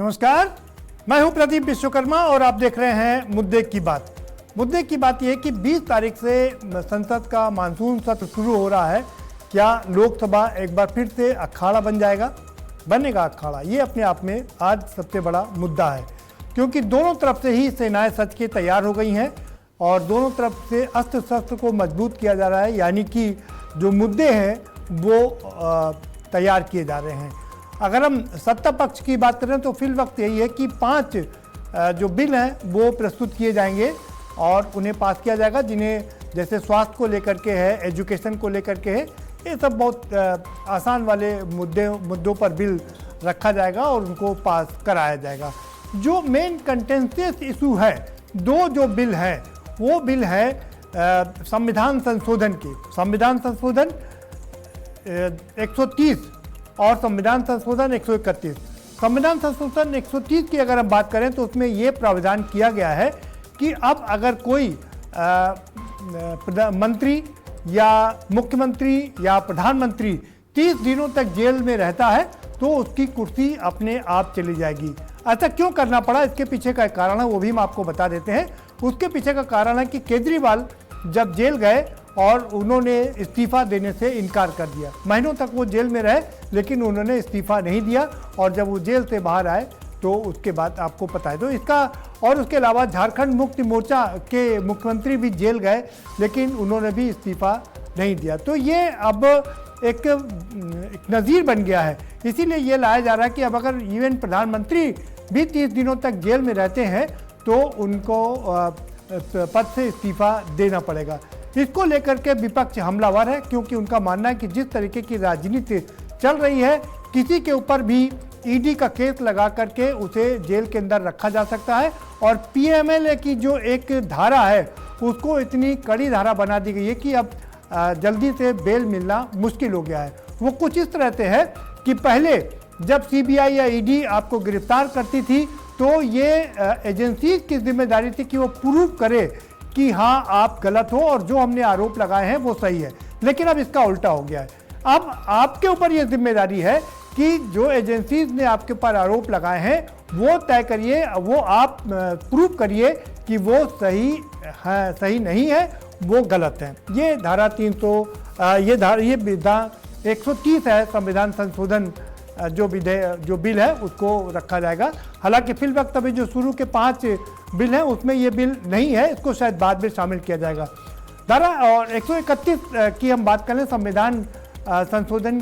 नमस्कार, मैं हूं प्रदीप विश्वकर्मा और आप देख रहे हैं मुद्दे की बात। मुद्दे की बात यह कि 20 तारीख से संसद का मानसून सत्र शुरू हो रहा है। क्या लोकसभा एक बार फिर से अखाड़ा बन जाएगा, बनेगा अखाड़ा? ये अपने आप में आज सबसे बड़ा मुद्दा है, क्योंकि दोनों तरफ से ही सेनाएं सज के तैयार हो गई हैं और दोनों तरफ से अस्त्र शस्त्र को मजबूत किया जा रहा है, यानी कि जो मुद्दे हैं वो तैयार किए जा रहे हैं। अगर हम सत्ता पक्ष की बात करें तो फिल वक्त यही है कि 5 जो बिल हैं वो प्रस्तुत किए जाएंगे और उन्हें पास किया जाएगा, जिन्हें जैसे स्वास्थ्य को लेकर के है, एजुकेशन को लेकर के है, ये सब बहुत आसान वाले मुद्दों पर बिल रखा जाएगा और उनको पास कराया जाएगा। जो मेन कंटेंशियस इशू है, दो जो बिल हैं वो बिल है संविधान संशोधन की, संविधान संशोधन 130 और संविधान संशोधन 131। संविधान संशोधन 130 की अगर हम बात करें तो उसमें ये प्रावधान किया गया है कि अब अगर कोई मंत्री या मुख्यमंत्री या प्रधानमंत्री 30 दिनों तक जेल में रहता है तो उसकी कुर्सी अपने आप चली जाएगी। ऐसा क्यों करना पड़ा, इसके पीछे का कारण है वो भी हम आपको बता देते हैं। उसके पीछे का कारण है कि केजरीवाल जब जेल गए और उन्होंने इस्तीफा देने से इनकार कर दिया। महीनों तक वो जेल में रहे लेकिन उन्होंने इस्तीफा नहीं दिया और जब वो जेल से बाहर आए तो उसके बाद आपको पता है तो इसका। और उसके अलावा झारखंड मुक्ति मोर्चा के मुख्यमंत्री भी जेल गए लेकिन उन्होंने भी इस्तीफा नहीं दिया। तो ये अब एक नज़ीर बन गया है, इसीलिए ये लाया जा रहा है कि अब अगर इवन प्रधानमंत्री भी 30 दिनों तक जेल में रहते हैं तो उनको पद से इस्तीफा देना पड़ेगा। इसको लेकर के विपक्ष हमलावर है, क्योंकि उनका मानना है कि जिस तरीके की राजनीति चल रही है, किसी के ऊपर भी ईडी का केस लगा करके उसे जेल के अंदर रखा जा सकता है। और पीएमएलए की जो एक धारा है उसको इतनी कड़ी धारा बना दी गई है कि अब जल्दी से बेल मिलना मुश्किल हो गया है। वो कुछ इस तरह से है कि पहले जब सीबीआई या ईडी आपको गिरफ्तार करती थी तो ये एजेंसी की जिम्मेदारी थी कि वो प्रूव करे कि हाँ आप गलत हो और जो हमने आरोप लगाए हैं वो सही है। लेकिन अब इसका उल्टा हो गया है, अब आपके ऊपर ये जिम्मेदारी है कि जो एजेंसीज ने आपके ऊपर आरोप लगाए हैं वो तय करिए, वो आप प्रूव करिए कि वो सही है, सही नहीं है, वो गलत है। ये धारा 300 ये विधान 130 है, संविधान संशोधन जो बिल है उसको रखा जाएगा। हालांकि फिल वक्त अभी जो शुरू के 5 बिल हैं उसमें ये बिल नहीं है, इसको शायद बाद में शामिल किया जाएगा। धारा और 131 की हम बात करें, संविधान संशोधन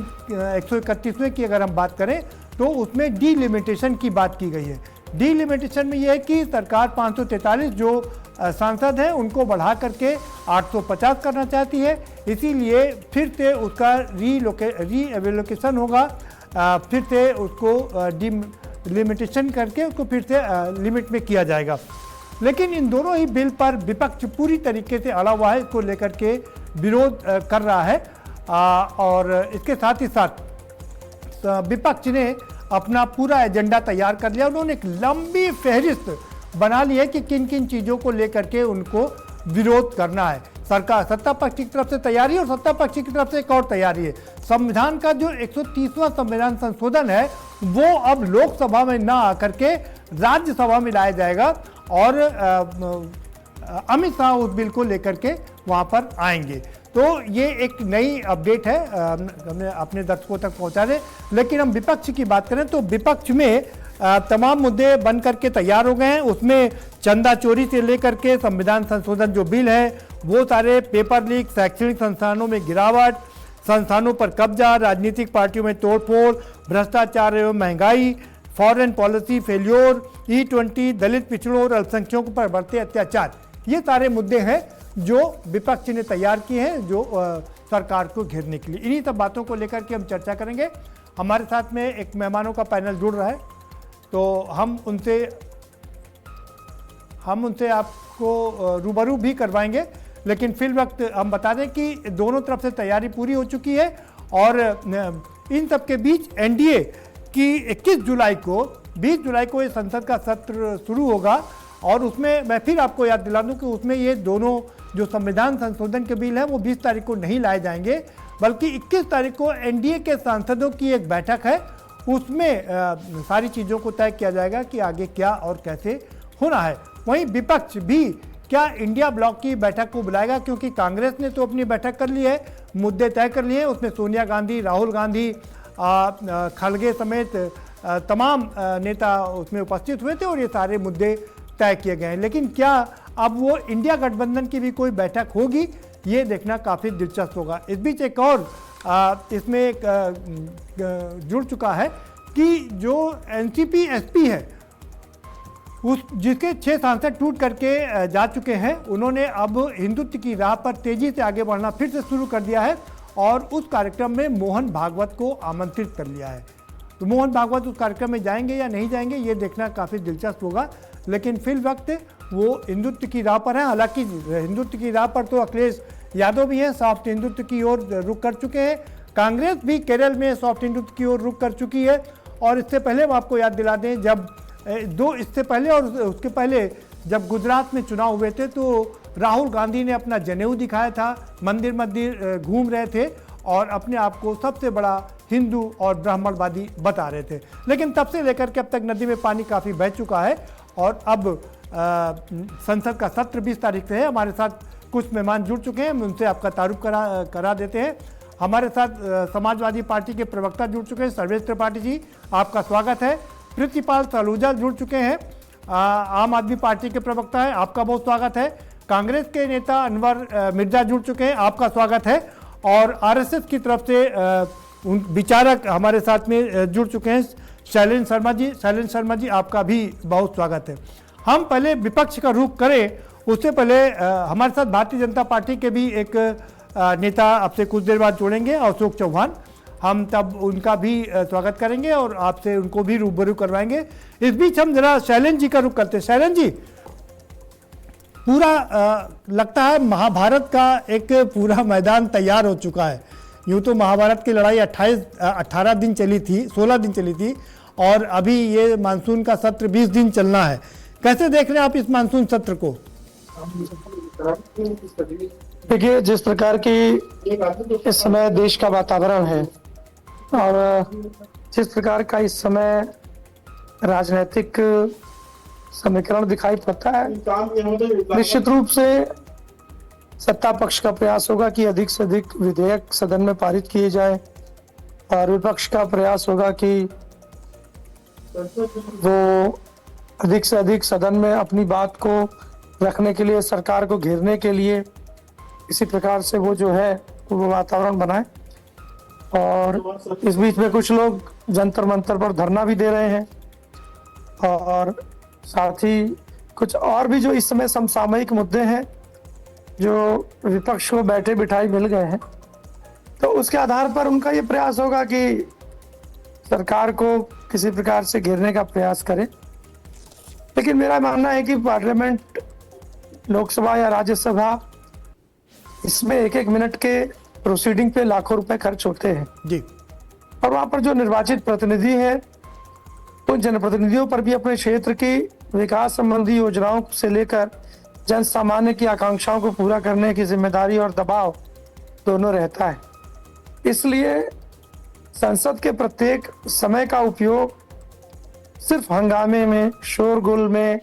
131वें की अगर हम बात करें तो उसमें डीलिमिटेशन की बात की गई है। डीलिमिटेशन में यह है कि सरकार 543 जो सांसद हैं उनको बढ़ा करके 850 करना चाहती है, इसीलिए फिर से उसका रीएवोल्यूशन होगा, फिर से उसको लिमिटेशन करके उसको फिर से लिमिट में किया जाएगा। लेकिन इन दोनों ही बिल पर विपक्ष पूरी तरीके से अड़ा हुआ है, इसको लेकर के विरोध कर रहा है। और इसके साथ ही साथ विपक्ष ने अपना पूरा एजेंडा तैयार कर लिया। उन्होंने एक लंबी फहरिस्त बना ली है कि किन किन चीज़ों को लेकर के उनको विरोध करना है। सरकार सत्ता पक्ष की तरफ से तैयारी और सत्ता पक्ष की तरफ से एक और तैयारी है। संविधान का जो 130वां संविधान संशोधन है वो अब लोकसभा में ना आकर के राज्यसभा में लाया जाएगा और अमित शाह उस बिल को लेकर के वहाँ पर आएंगे। तो ये एक नई अपडेट है, हमने अपने दर्शकों तक पहुँचा दें। लेकिन हम विपक्ष की बात करें तो विपक्ष में तमाम मुद्दे बन करके तैयार हो गए हैं। उसमें चंदा चोरी से लेकर के संविधान संशोधन जो बिल है वो सारे, पेपर लीक, शैक्षणिक संस्थानों में गिरावट, संस्थानों पर कब्जा, राजनीतिक पार्टियों में तोड़फोड़, भ्रष्टाचार एवं महंगाई, फॉरेन पॉलिसी फेल्योर, E20, दलित पिछड़ों और अल्पसंख्यकों पर बढ़ते अत्याचार, ये सारे मुद्दे हैं जो विपक्ष ने तैयार किए हैं जो सरकार को घेरने के लिए। इन्हीं सब बातों को लेकर के हम चर्चा करेंगे। हमारे साथ में एक मेहमानों का पैनल जुड़ रहा है तो हम उनसे आपको रूबरू भी करवाएंगे। लेकिन फिल वक्त हम बता दें कि दोनों तरफ से तैयारी पूरी हो चुकी है और इन सब के बीच एनडीए की 21 जुलाई को ये संसद का सत्र शुरू होगा और उसमें मैं फिर आपको याद दिला दूं कि उसमें ये दोनों जो संविधान संशोधन के बिल हैं वो 20 तारीख को नहीं लाए जाएंगे, बल्कि 21 तारीख को एनडीए के सांसदों की एक बैठक है, उसमें सारी चीज़ों को तय किया जाएगा कि आगे क्या और कैसे होना है। वहीं विपक्ष भी क्या इंडिया ब्लॉक की बैठक को बुलाएगा, क्योंकि कांग्रेस ने तो अपनी बैठक कर ली है, मुद्दे तय कर लिए हैं, उसमें सोनिया गांधी, राहुल गांधी, खड़गे समेत तमाम नेता उसमें उपस्थित हुए थे और ये सारे मुद्दे तय किए गए हैं। लेकिन क्या अब वो इंडिया गठबंधन की भी कोई बैठक होगी, ये देखना काफ़ी दिलचस्प होगा। इस बीच एक और इसमें एक जुड़ चुका है कि जो एनसीपी एसपी है उस जिसके 6 सांसद टूट करके जा चुके हैं, उन्होंने अब हिंदुत्व की राह पर तेजी से आगे बढ़ना फिर से शुरू कर दिया है और उस कार्यक्रम में मोहन भागवत को आमंत्रित कर लिया है। तो मोहन भागवत उस कार्यक्रम में जाएंगे या नहीं जाएंगे, ये देखना काफ़ी दिलचस्प होगा। लेकिन फिल वक्त वो हिंदुत्व की राह पर है। हालांकि हिंदुत्व की राह पर तो अखिलेश यादव भी हैं, सॉफ्ट हिंदुत्व की ओर रुख कर चुके हैं। कांग्रेस भी केरल में सॉफ्ट हिंदुत्व की ओर रुख कर चुकी है। और इससे पहले हम आपको याद दिला दें, जब इससे पहले और उसके पहले जब गुजरात में चुनाव हुए थे तो राहुल गांधी ने अपना जनेऊ दिखाया था, मंदिर मंदिर घूम रहे थे और अपने आप को सबसे बड़ा हिंदू और ब्राह्मणवादी बता रहे थे। लेकिन तब से लेकर के अब तक नदी में पानी काफ़ी बह चुका है और अब संसद का सत्र 20 तारीख से है। हमारे साथ कुछ मेहमान जुड़ चुके हैं, हम उनसे आपका तारुफ करा देते हैं। हमारे साथ समाजवादी पार्टी के प्रवक्ता जुड़ चुके हैं, सर्वेश त्रिपाठी जी, आपका स्वागत है। प्रीतिपाल सलूजा जुड़ चुके हैं, आम आदमी पार्टी के प्रवक्ता हैं, आपका बहुत स्वागत है। कांग्रेस के नेता अनवर मिर्जा जुड़ चुके हैं, आपका स्वागत है। और आरएसएस की तरफ से विचारक हमारे साथ में जुड़ चुके हैं, शैलेंद्र शर्मा जी। शैलेंद्र शर्मा जी, आपका भी बहुत स्वागत है। हम पहले विपक्ष का रुख करें, उससे पहले हमारे साथ भारतीय जनता पार्टी के भी एक नेता आपसे कुछ देर बाद जुड़ेंगे, अशोक चौहान। हम तब उनका भी स्वागत करेंगे और आपसे उनको भी रूबरू करवाएंगे। इस बीच हम जरा शैलेंद्र जी का रुख करते हैं। शैलेंद्र जी, पूरा लगता है महाभारत का एक पूरा मैदान तैयार हो चुका है। यूँ तो महाभारत की लड़ाई 18 दिन चली थी, 16 दिन चली थी और अभी ये मानसून का सत्र 20 दिन चलना है। कैसे देख रहे हैं आप इस मानसून सत्र को? देखिए, जिस प्रकार की इस समय देश का वातावरण है और जिस प्रकार का इस समय राजनीतिक समीकरण दिखाई पड़ता है, निश्चित रूप से सत्ता पक्ष का प्रयास होगा कि अधिक से अधिक विधेयक सदन में पारित किए जाए और विपक्ष का प्रयास होगा कि वो अधिक से अधिक सदन में अपनी बात को रखने के लिए, सरकार को घेरने के लिए इसी प्रकार से वो जो है वो वातावरण बनाए। और इस बीच में कुछ लोग जंतर मंतर पर धरना भी दे रहे हैं और साथ ही कुछ और भी जो इस समय समसामयिक मुद्दे हैं जो विपक्ष को बैठे बिठाई मिल गए हैं, तो उसके आधार पर उनका ये प्रयास होगा कि सरकार को किसी प्रकार से घेरने का प्रयास करें। लेकिन मेरा मानना है कि पार्लियामेंट, लोकसभा या राज्यसभा, इसमें एक एक मिनट के प्रोसीडिंग पे लाखों रुपए खर्च होते हैं जी। और वहां पर जो निर्वाचित प्रतिनिधि हैं, उन जनप्रतिनिधियों पर भी अपने क्षेत्र की विकास संबंधी योजनाओं से लेकर जन सामान्य की आकांक्षाओं को पूरा करने की जिम्मेदारी और दबाव दोनों रहता है। इसलिए संसद के प्रत्येक समय का उपयोग सिर्फ हंगामे में, शोरगुल में,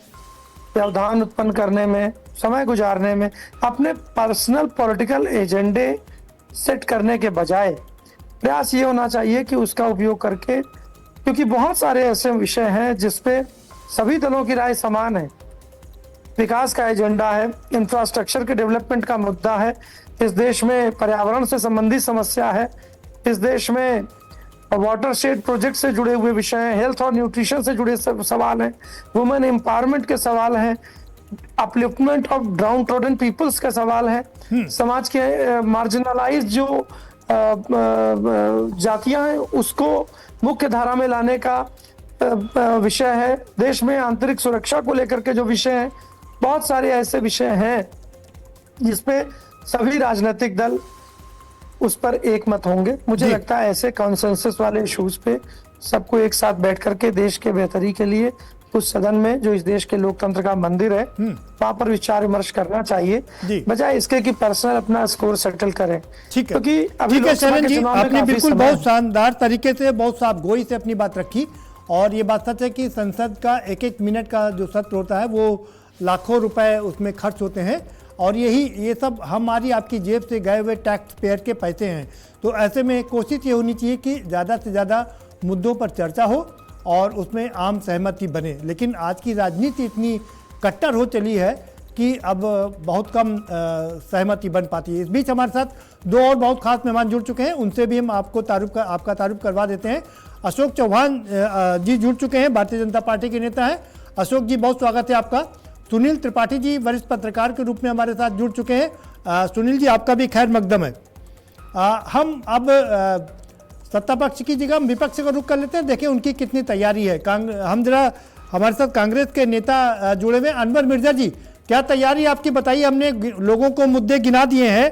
व्यवधान उत्पन्न करने में, समय गुजारने में, अपने पर्सनल पॉलिटिकल एजेंडे सेट करने के बजाय प्रयास ये होना चाहिए कि उसका उपयोग करके, क्योंकि बहुत सारे ऐसे विषय हैं जिसपे सभी दलों की राय समान है। विकास का एजेंडा है, इंफ्रास्ट्रक्चर के डेवलपमेंट का मुद्दा है, इस देश में पर्यावरण से संबंधित समस्या है, इस देश में वाटरशेड प्रोजेक्ट से जुड़े हुए विषय हैं, हेल्थ और न्यूट्रिशन से जुड़े सवाल हैं, वुमेन एम्पावरमेंट के सवाल हैं, upliftment of downtrodden peoples का सवाल है, समाज के मार्जिनलाइज जो जातियां हैं उसको मुख्य धारा में लाने का विषय है, देश में आंतरिक सुरक्षा को लेकर के जो विषय हैं, बहुत सारे ऐसे विषय हैं जिसपे सभी राजनीतिक दल उस पर एक मत होंगे। मुझे लगता है ऐसे कॉन्सेंसस वाले इश्यूज पे सबको एक साथ बैठ करके देश के बेहतरी के लिए उस सदन में जो इस देश के लोकतंत्र का मंदिर है वहां पर विचार विमर्श करना चाहिए, जी। बजाय इसके कि पर्सनल अपना स्कोर सेटल करें। ठीक है, क्योंकि अभी ठीक है लोकसभा शरण के जी, चुनाव में आपने काफी बिल्कुल समय बहुत शानदार तरीके से, बहुत साफ गोई से अपनी बात रखी। और ये बात सच है कि संसद का एक एक मिनट का जो सत्र होता है वो लाखों रुपए उसमें खर्च होते हैं, और ये सब हमारी आपकी जेब से गए हुए टैक्स पेयर के पैसे हैं। तो ऐसे में कोशिश ये होनी चाहिए कि ज़्यादा से ज़्यादा मुद्दों पर चर्चा हो और उसमें आम सहमति बने। लेकिन आज की राजनीति इतनी कट्टर हो चली है कि अब बहुत कम सहमति बन पाती है। इस बीच हमारे साथ दो और बहुत खास मेहमान जुड़ चुके हैं, उनसे भी हम आपका तारुफ करवा देते हैं। अशोक चौहान जी जुड़ चुके हैं, भारतीय जनता पार्टी के नेता हैं। अशोक जी, बहुत स्वागत है आपका। सुनील त्रिपाठी जी वरिष्ठ पत्रकार के रूप में हमारे साथ जुड़ चुके हैं। सुनील जी, आपका भी खैर मकदम है। हम अब सत्ता पक्ष की जगह हम विपक्ष का रुख कर लेते हैं, देखें उनकी कितनी तैयारी है। हम जरा हमारे साथ कांग्रेस के नेता जुड़े हुए अनवर मिर्जा जी, क्या तैयारी आपकी बताइए। हमने लोगों को मुद्दे गिना दिए हैं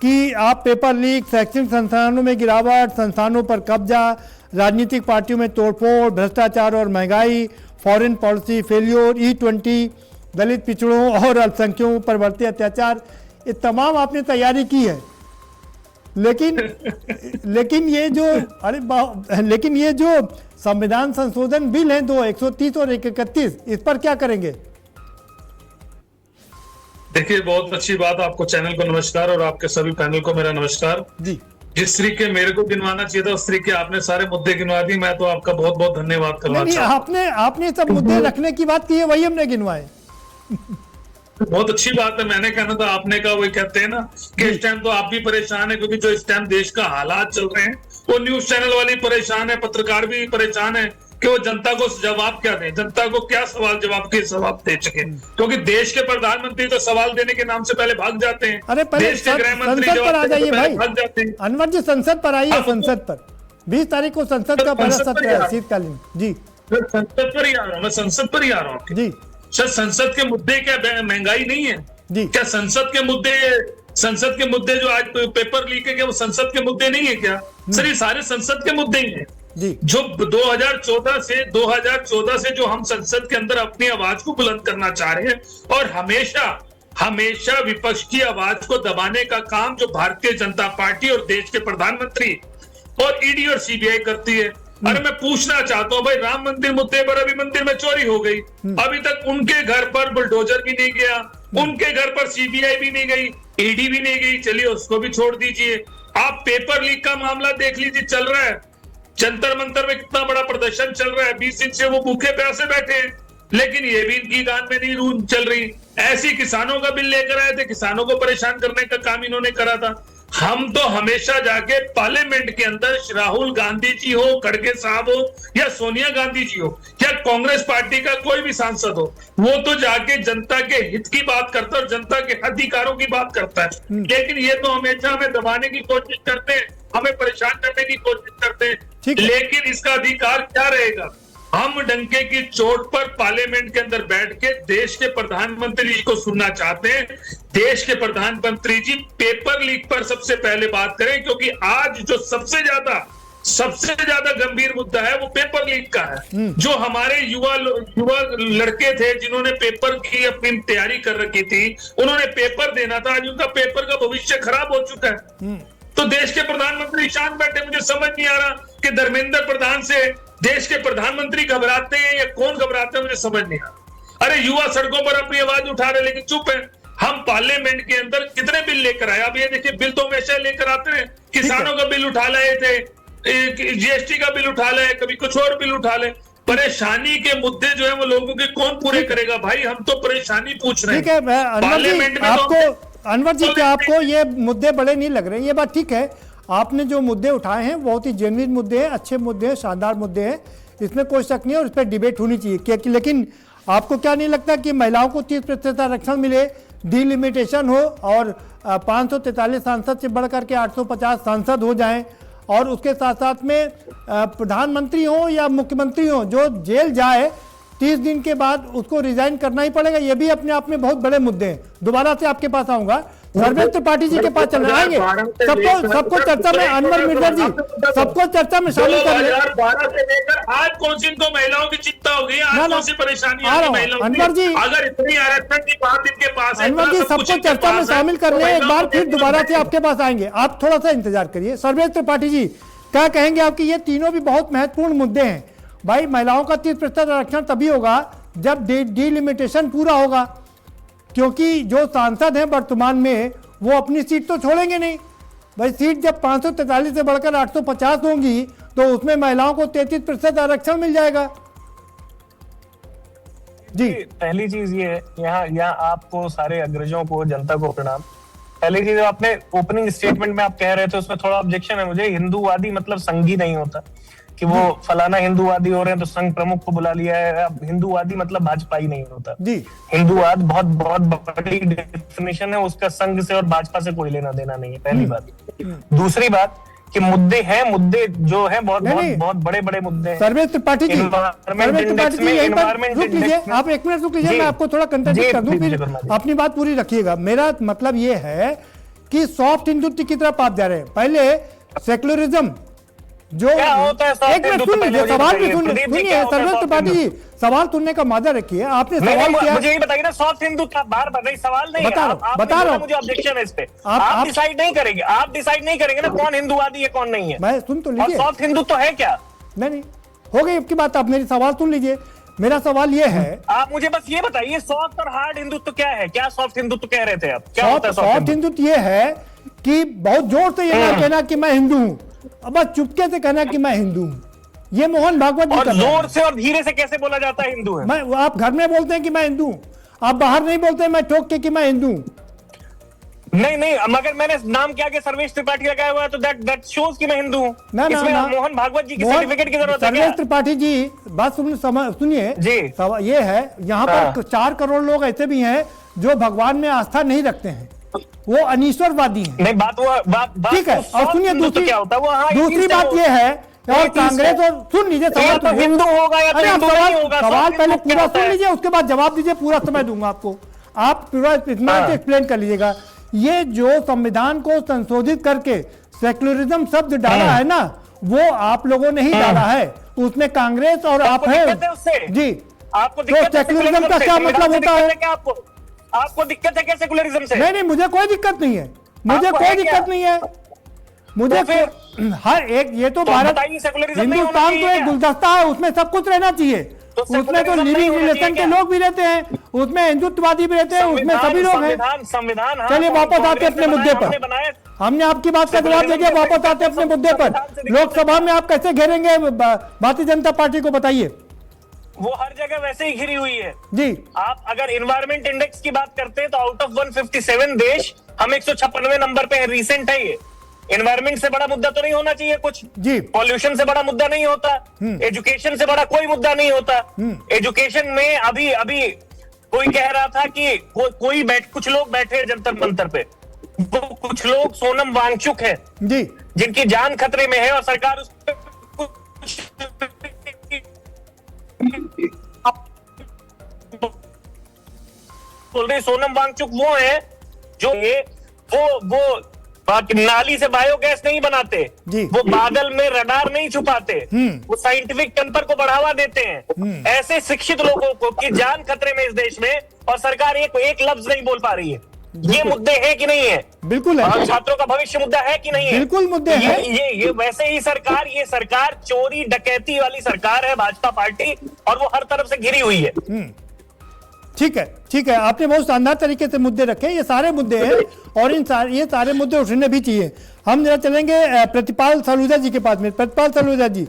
कि आप पेपर लीक, शैक्षणिक संस्थानों में गिरावट, संस्थानों पर कब्जा, राजनीतिक पार्टियों में तोड़फोड़, भ्रष्टाचार और महंगाई, फॉरेन पॉलिसी फेल्योर, E20, दलित पिछड़ों और अल्पसंख्यकों पर बढ़ते अत्याचार, ये तमाम आपने तैयारी की है। लेकिन ये जो संविधान संशोधन बिल है 130 और 131, इस पर क्या करेंगे? देखिए, बहुत अच्छी बात। आपको चैनल को नमस्कार और आपके सभी पैनल को मेरा नमस्कार जी। जिस तरीके मेरे को गिनवाना चाहिए था उस तरीके आपने सारे मुद्दे गिनवा दिए। मैं तो आपका बहुत बहुत धन्यवाद करना चाहता हूं। आपने सब मुद्दे रखने की बात की है, वही हमने गिनवाए। बहुत अच्छी बात है। मैंने कहना था, आपने कहा, वही कहते हैं ना कि इस टाइम तो आप भी परेशान है, क्योंकि जो इस टाइम देश का हालात चल रहे हैं वो न्यूज चैनल वाले परेशान है, पत्रकार भी परेशान है कि वो जनता को जवाब क्या दें, जनता को क्या सवाल जवाब दे सके। क्योंकि देश के प्रधानमंत्री तो सवाल देने के नाम से पहले भाग जाते हैं। अरे पहले देश के गृह मंत्री संसद पर आ जाइए भाई, भाग जाते हैं। अनवर जी संसद पर आइए। संसद पर 20 तारीख को संसद का पहला सत्र है, शीतकालीन। जी, संसद पर ही आ रहा हूँ, मैं संसद पर ही आ रहा हूँ जी। सर, संसद के मुद्दे क्या महंगाई नहीं है जी? क्या संसद के मुद्दे जो आज पेपर लीक है, क्या वो संसद के मुद्दे नहीं है क्या? सर, ये सारे संसद के मुद्दे ही हैं जी। जो 2014 से जो हम संसद के अंदर अपनी आवाज को बुलंद करना चाह रहे हैं, और हमेशा विपक्ष की आवाज को दबाने का काम जो भारतीय जनता पार्टी और देश के प्रधानमंत्री और ईडी और सीबीआई करती है। अरे मैं पूछना चाहता हूं भाई, राम मंदिर मुद्दे पर अभी मंदिर में चोरी हो गई, अभी तक उनके घर पर बुलडोजर भी नहीं गया, उनके घर पर सीबीआई भी नहीं गई, ईडी भी नहीं गई, चलिए उसको भी छोड़ दीजिए। आप पेपर लीक का मामला देख लीजिए, चल रहा है जंतर मंतर में, कितना बड़ा प्रदर्शन चल रहा है, 20 दिन से वो भूखे प्यासे बैठे हैं, लेकिन ये भी इनकी गान में नहीं रून चल रही। ऐसी किसानों का बिल लेकर आए थे, किसानों को परेशान करने का काम इन्होंने करा था। हम तो हमेशा जाके पार्लियामेंट के अंदर राहुल गांधी जी हो, खड़गे साहब हो, या सोनिया गांधी जी हो, या कांग्रेस पार्टी का कोई भी सांसद हो, वो तो जाके जनता के हित की बात करता है और जनता के अधिकारों की बात करता है। लेकिन ये तो हमेशा हमें दबाने की कोशिश करते हैं, हमें परेशान करने की कोशिश करते हैं। लेकिन इसका अधिकार क्या रहेगा? हम डंके की चोट पर पार्लियामेंट के अंदर बैठ के देश के प्रधानमंत्री जी को सुनना चाहते हैं। देश के प्रधानमंत्री जी पेपर लीक पर सबसे पहले बात करें, क्योंकि आज जो सबसे ज्यादा गंभीर मुद्दा है वो पेपर लीक का है। जो हमारे युवा लड़के थे जिन्होंने पेपर की अपनी तैयारी कर रखी थी, उन्होंने पेपर देना था, आज उनका पेपर का भविष्य खराब हो चुका है। तो देश के प्रधानमंत्री शांत बैठे। मुझे समझ नहीं आ रहा कि धर्मेंद्र प्रधान से देश के प्रधानमंत्री घबराते हैं या कौन घबराते हैं, मुझे समझ नहीं आ रहा। अरे युवा सड़कों पर अपनी आवाज उठा रहे, लेकिन चुप है। हम पार्लियामेंट के अंदर कितने बिल लेकर आए? अब ये देखिए, बिल तो हमेशा लेकर आते हैं। किसानों का बिल उठा लाए थे, जीएसटी का बिल उठा लाए, कभी कुछ और बिल उठा ले। परेशानी के मुद्दे जो है वो लोगों के कौन पूरे करेगा? भाई हम तो परेशानी पूछ रहे हैं। ठीक है पार्लियामेंट में। अनवर जी, क्या आपको ये मुद्दे बड़े नहीं लग रहे? ये बात ठीक है, आपने जो मुद्दे उठाए हैं बहुत ही जेन्युइन मुद्दे हैं, अच्छे मुद्दे हैं, शानदार मुद्दे हैं, इसमें कोई शक नहीं है और इस पर डिबेट होनी चाहिए। लेकिन आपको क्या नहीं लगता कि महिलाओं को 30% आरक्षण मिले, डिलिमिटेशन हो और 543 सांसद से बढ़कर के 850 सांसद हो जाएं, और उसके साथ साथ में प्रधानमंत्री हो या मुख्यमंत्री हो जो जेल जाए 30 दिन के बाद उसको रिजाइन करना ही पड़ेगा। ये भी अपने आप में बहुत बड़े मुद्दे हैं। दोबारा से आपके पास आऊँगा, सर्वेश त्रिपाठी जी के पास चलना आएंगे। सबको चर्चा में, अनवर मिर्जा जी सबको चर्चा में शामिल कर ले। 2012 से लेकर आज कौन सी इनको महिलाओं की चिंता हो गई, आज कौन सी परेशानी आ रही महिलाओं की? अनवर जी, अगर इतनी आरक्षण की बात इनके पास है, अनवर जी सबको चर्चा में शामिल कर ले। एक बार फिर दोबारा से आपके पास आएंगे, आप थोड़ा सा इंतजार करिए। सर्वेश त्रिपाठी जी क्या कहेंगे आपकी? ये तीनों भी बहुत महत्वपूर्ण मुद्दे हैं भाई। महिलाओं का 30% आरक्षण तभी होगा जब डिलिमिटेशन पूरा होगा, क्योंकि जो सांसद हैं वर्तमान में वो अपनी सीट तो छोड़ेंगे नहीं भाई। सीट जब 543 से बढ़कर 850 होंगी तो उसमें महिलाओं को 33% आरक्षण मिल जाएगा। जी, पहली चीज ये है, यहाँ आपको सारे अग्रजों को, जनता को प्रणाम। पहली चीज, आपने ओपनिंग स्टेटमेंट में आप कह रहे थे, उसमें थोड़ा ऑब्जेक्शन है मुझे। हिंदूवादी मतलब संघी नहीं होता कि वो फलाना हिंदूवादी हो रहे हैं तो संघ प्रमुख को बुला लिया है। अब हिंदूवादी मतलब भाजपा ही नहीं होता जी। हिंदूवाद बहुत बहुत बड़ी डेफिनेशन है, उसका संघ से और भाजपा से कोई लेना देना नहीं है, पहली बात। दूसरी बात कि मुद्दे जो है बहुत बड़े बड़े मुद्दे हैं। सर्वेश त्रिपाठी जी, रुक लीजिए, आप एक मिनट रुक लीजिए, मैं आपको थोड़ा कंटेक्ट कर दूं, फिर अपनी बात पूरी रखिएगा। मेरा मतलब ये है कि सॉफ्ट हिंदुत्व की तरफ आप जा रहे हैं। पहले सेक्युलरिज्म जो क्या होता है, एक मिनट सुन लीजिए, सवाल भी सुनिए। सर्वेश त्रिपाठी जी सवाल सुनने का मादा रखिए। आपने सवाल किया, मुझे ये बताइए ना, सॉफ्ट हिंदू का बार बार नहीं, सवाल नहीं बता रहा हूं, मुझे ऑब्जेक्शन है इस पे। आप डिसाइड नहीं करेंगे, आप डिसाइड नहीं करेंगे ना कौन हिंदुवादी है कौन नहीं है। मैं सुन तो लीजिए, सॉफ्ट हिंदू तो है क्या? नहीं हो गई आपकी बात, आप मेरी सवाल सुन लीजिए। मेरा सवाल ये है, आप मुझे बस ये बताइए सॉफ्ट और हार्ड हिंदुत्व क्या है? क्या सॉफ्ट हिंदुत्व कह रहे थे आप? क्या होता है सॉफ्ट हिंदुत्व? ये है कि बहुत जोर से ये ना कहना कि मैं हिंदू हूं, अब बस चुपके से कहना कि मैं हिंदू हूं। ये मोहन भागवत जी और जोर से और धीरे से कैसे बोला जाता है हिंदू है? मैं, आप घर में बोलते हैं कि मैं हिंदू हूं, आप बाहर नहीं बोलते मैं ठोक के कि मैं हिंदू हूं। नहीं, मगर मैंने नाम क्या के सर्वेश त्रिपाठी लगाया हुआ है तो दैट शोज कि मैं हिंदू हूं। इसमें मोहन भागवत जी की सर्टिफिकेट की जरूरत है क्या? सर्वेश त्रिपाठी जी बात सुनिए जी। ये है, यहाँ पर 4 करोड़ लोग ऐसे भी हैं जो भगवान में आस्था नहीं रखते हैं, वो अनीश्वरवादी हैं। नहीं, बात ठीक है। और सुनिए दूसरी बात ये है, और कांग्रेस, और सुन लीजिए सवाल तो हिंदू होगा या सवाल पहले पूरा सुन लीजिए, उसके बाद जवाब दीजिए। पूरा समय दूंगा आपको, आप पूरा एक्सप्लेन कर लीजिएगा। ये जो संविधान को संशोधित करके सेक्युलरिज्म शब्द डाला है ना, वो आप लोगों ने ही डाला है, उसमें कांग्रेस और आप हैं जी। आपको तो सेक्युलरिज्म का क्या मतलब होता है? आपको दिक्कत है क्या सेक्युलरिज्म से? नहीं, मुझे कोई दिक्कत नहीं है, मुझे कोई दिक्कत नहीं है। मुझे हर एक, ये तो भारत हिंदुस्तान तो एक गुलदस्ता है, उसमें सब कुछ रहना चाहिए। उसमें तो लिविंग रिलेशन के लोग भी रहते हैं, उसमें हिंदुत्ववादी भी रहते हैं, उसमें सभी लोग हैं। संविधान चलिए वापस आते अपने मुद्दे पर। हमने आपकी बात का जवाब दे दिया, वापस आते अपने मुद्दे पर। लोकसभा में आप कैसे घेरेंगे भारतीय जनता पार्टी को, बताइए। वो हर जगह वैसे ही घिरी हुई है जी। आप अगर एनवायरमेंट इंडेक्स की बात करते हैं तो आउट ऑफ 157 देश हम 156वें नंबर पे है, रिसेंट है ये। एनवायरमेंट से बड़ा मुद्दा तो नहीं होना चाहिए कुछ जी। पॉल्यूशन से बड़ा मुद्दा नहीं होता, एजुकेशन से बड़ा कोई मुद्दा नहीं होता। एजुकेशन में अभी कोई कह रहा था कि कुछ लोग बैठे जंतर मंतर पे, वो कुछ लोग सोनम वांगचुक है जी, जिनकी जान खतरे में है और सरकार उस पर बोल रही। सोनम वांगचुक वो है जो वो नाली से बायोगैस नहीं बनाते, वो बादल में रडार नहीं छुपाते, वो साइंटिफिक टेम्पर को बढ़ावा देते हैं। ऐसे शिक्षित लोगों को कि जान खतरे में इस देश में, और सरकार एक लफ्ज नहीं बोल पा रही है। ये मुद्दे हैं कि नहीं है? बिल्कुल है। छात्रों का भविष्य मुद्दा है कि नहीं है? बिल्कुल मुद्दे हैं। ये वैसे ही ये सरकार चोरी डकैती वाली सरकार है भाजपा पार्टी, और वो हर तरफ से घिरी हुई है। ठीक है, आपने बहुत शानदार तरीके से मुद्दे रखे, ये सारे मुद्दे हैं और ये सारे मुद्दे उठने भी चाहिए। हम जरा चलेंगे प्रतिपाल सलूजा जी के पास में। प्रतिपाल सलूजा जी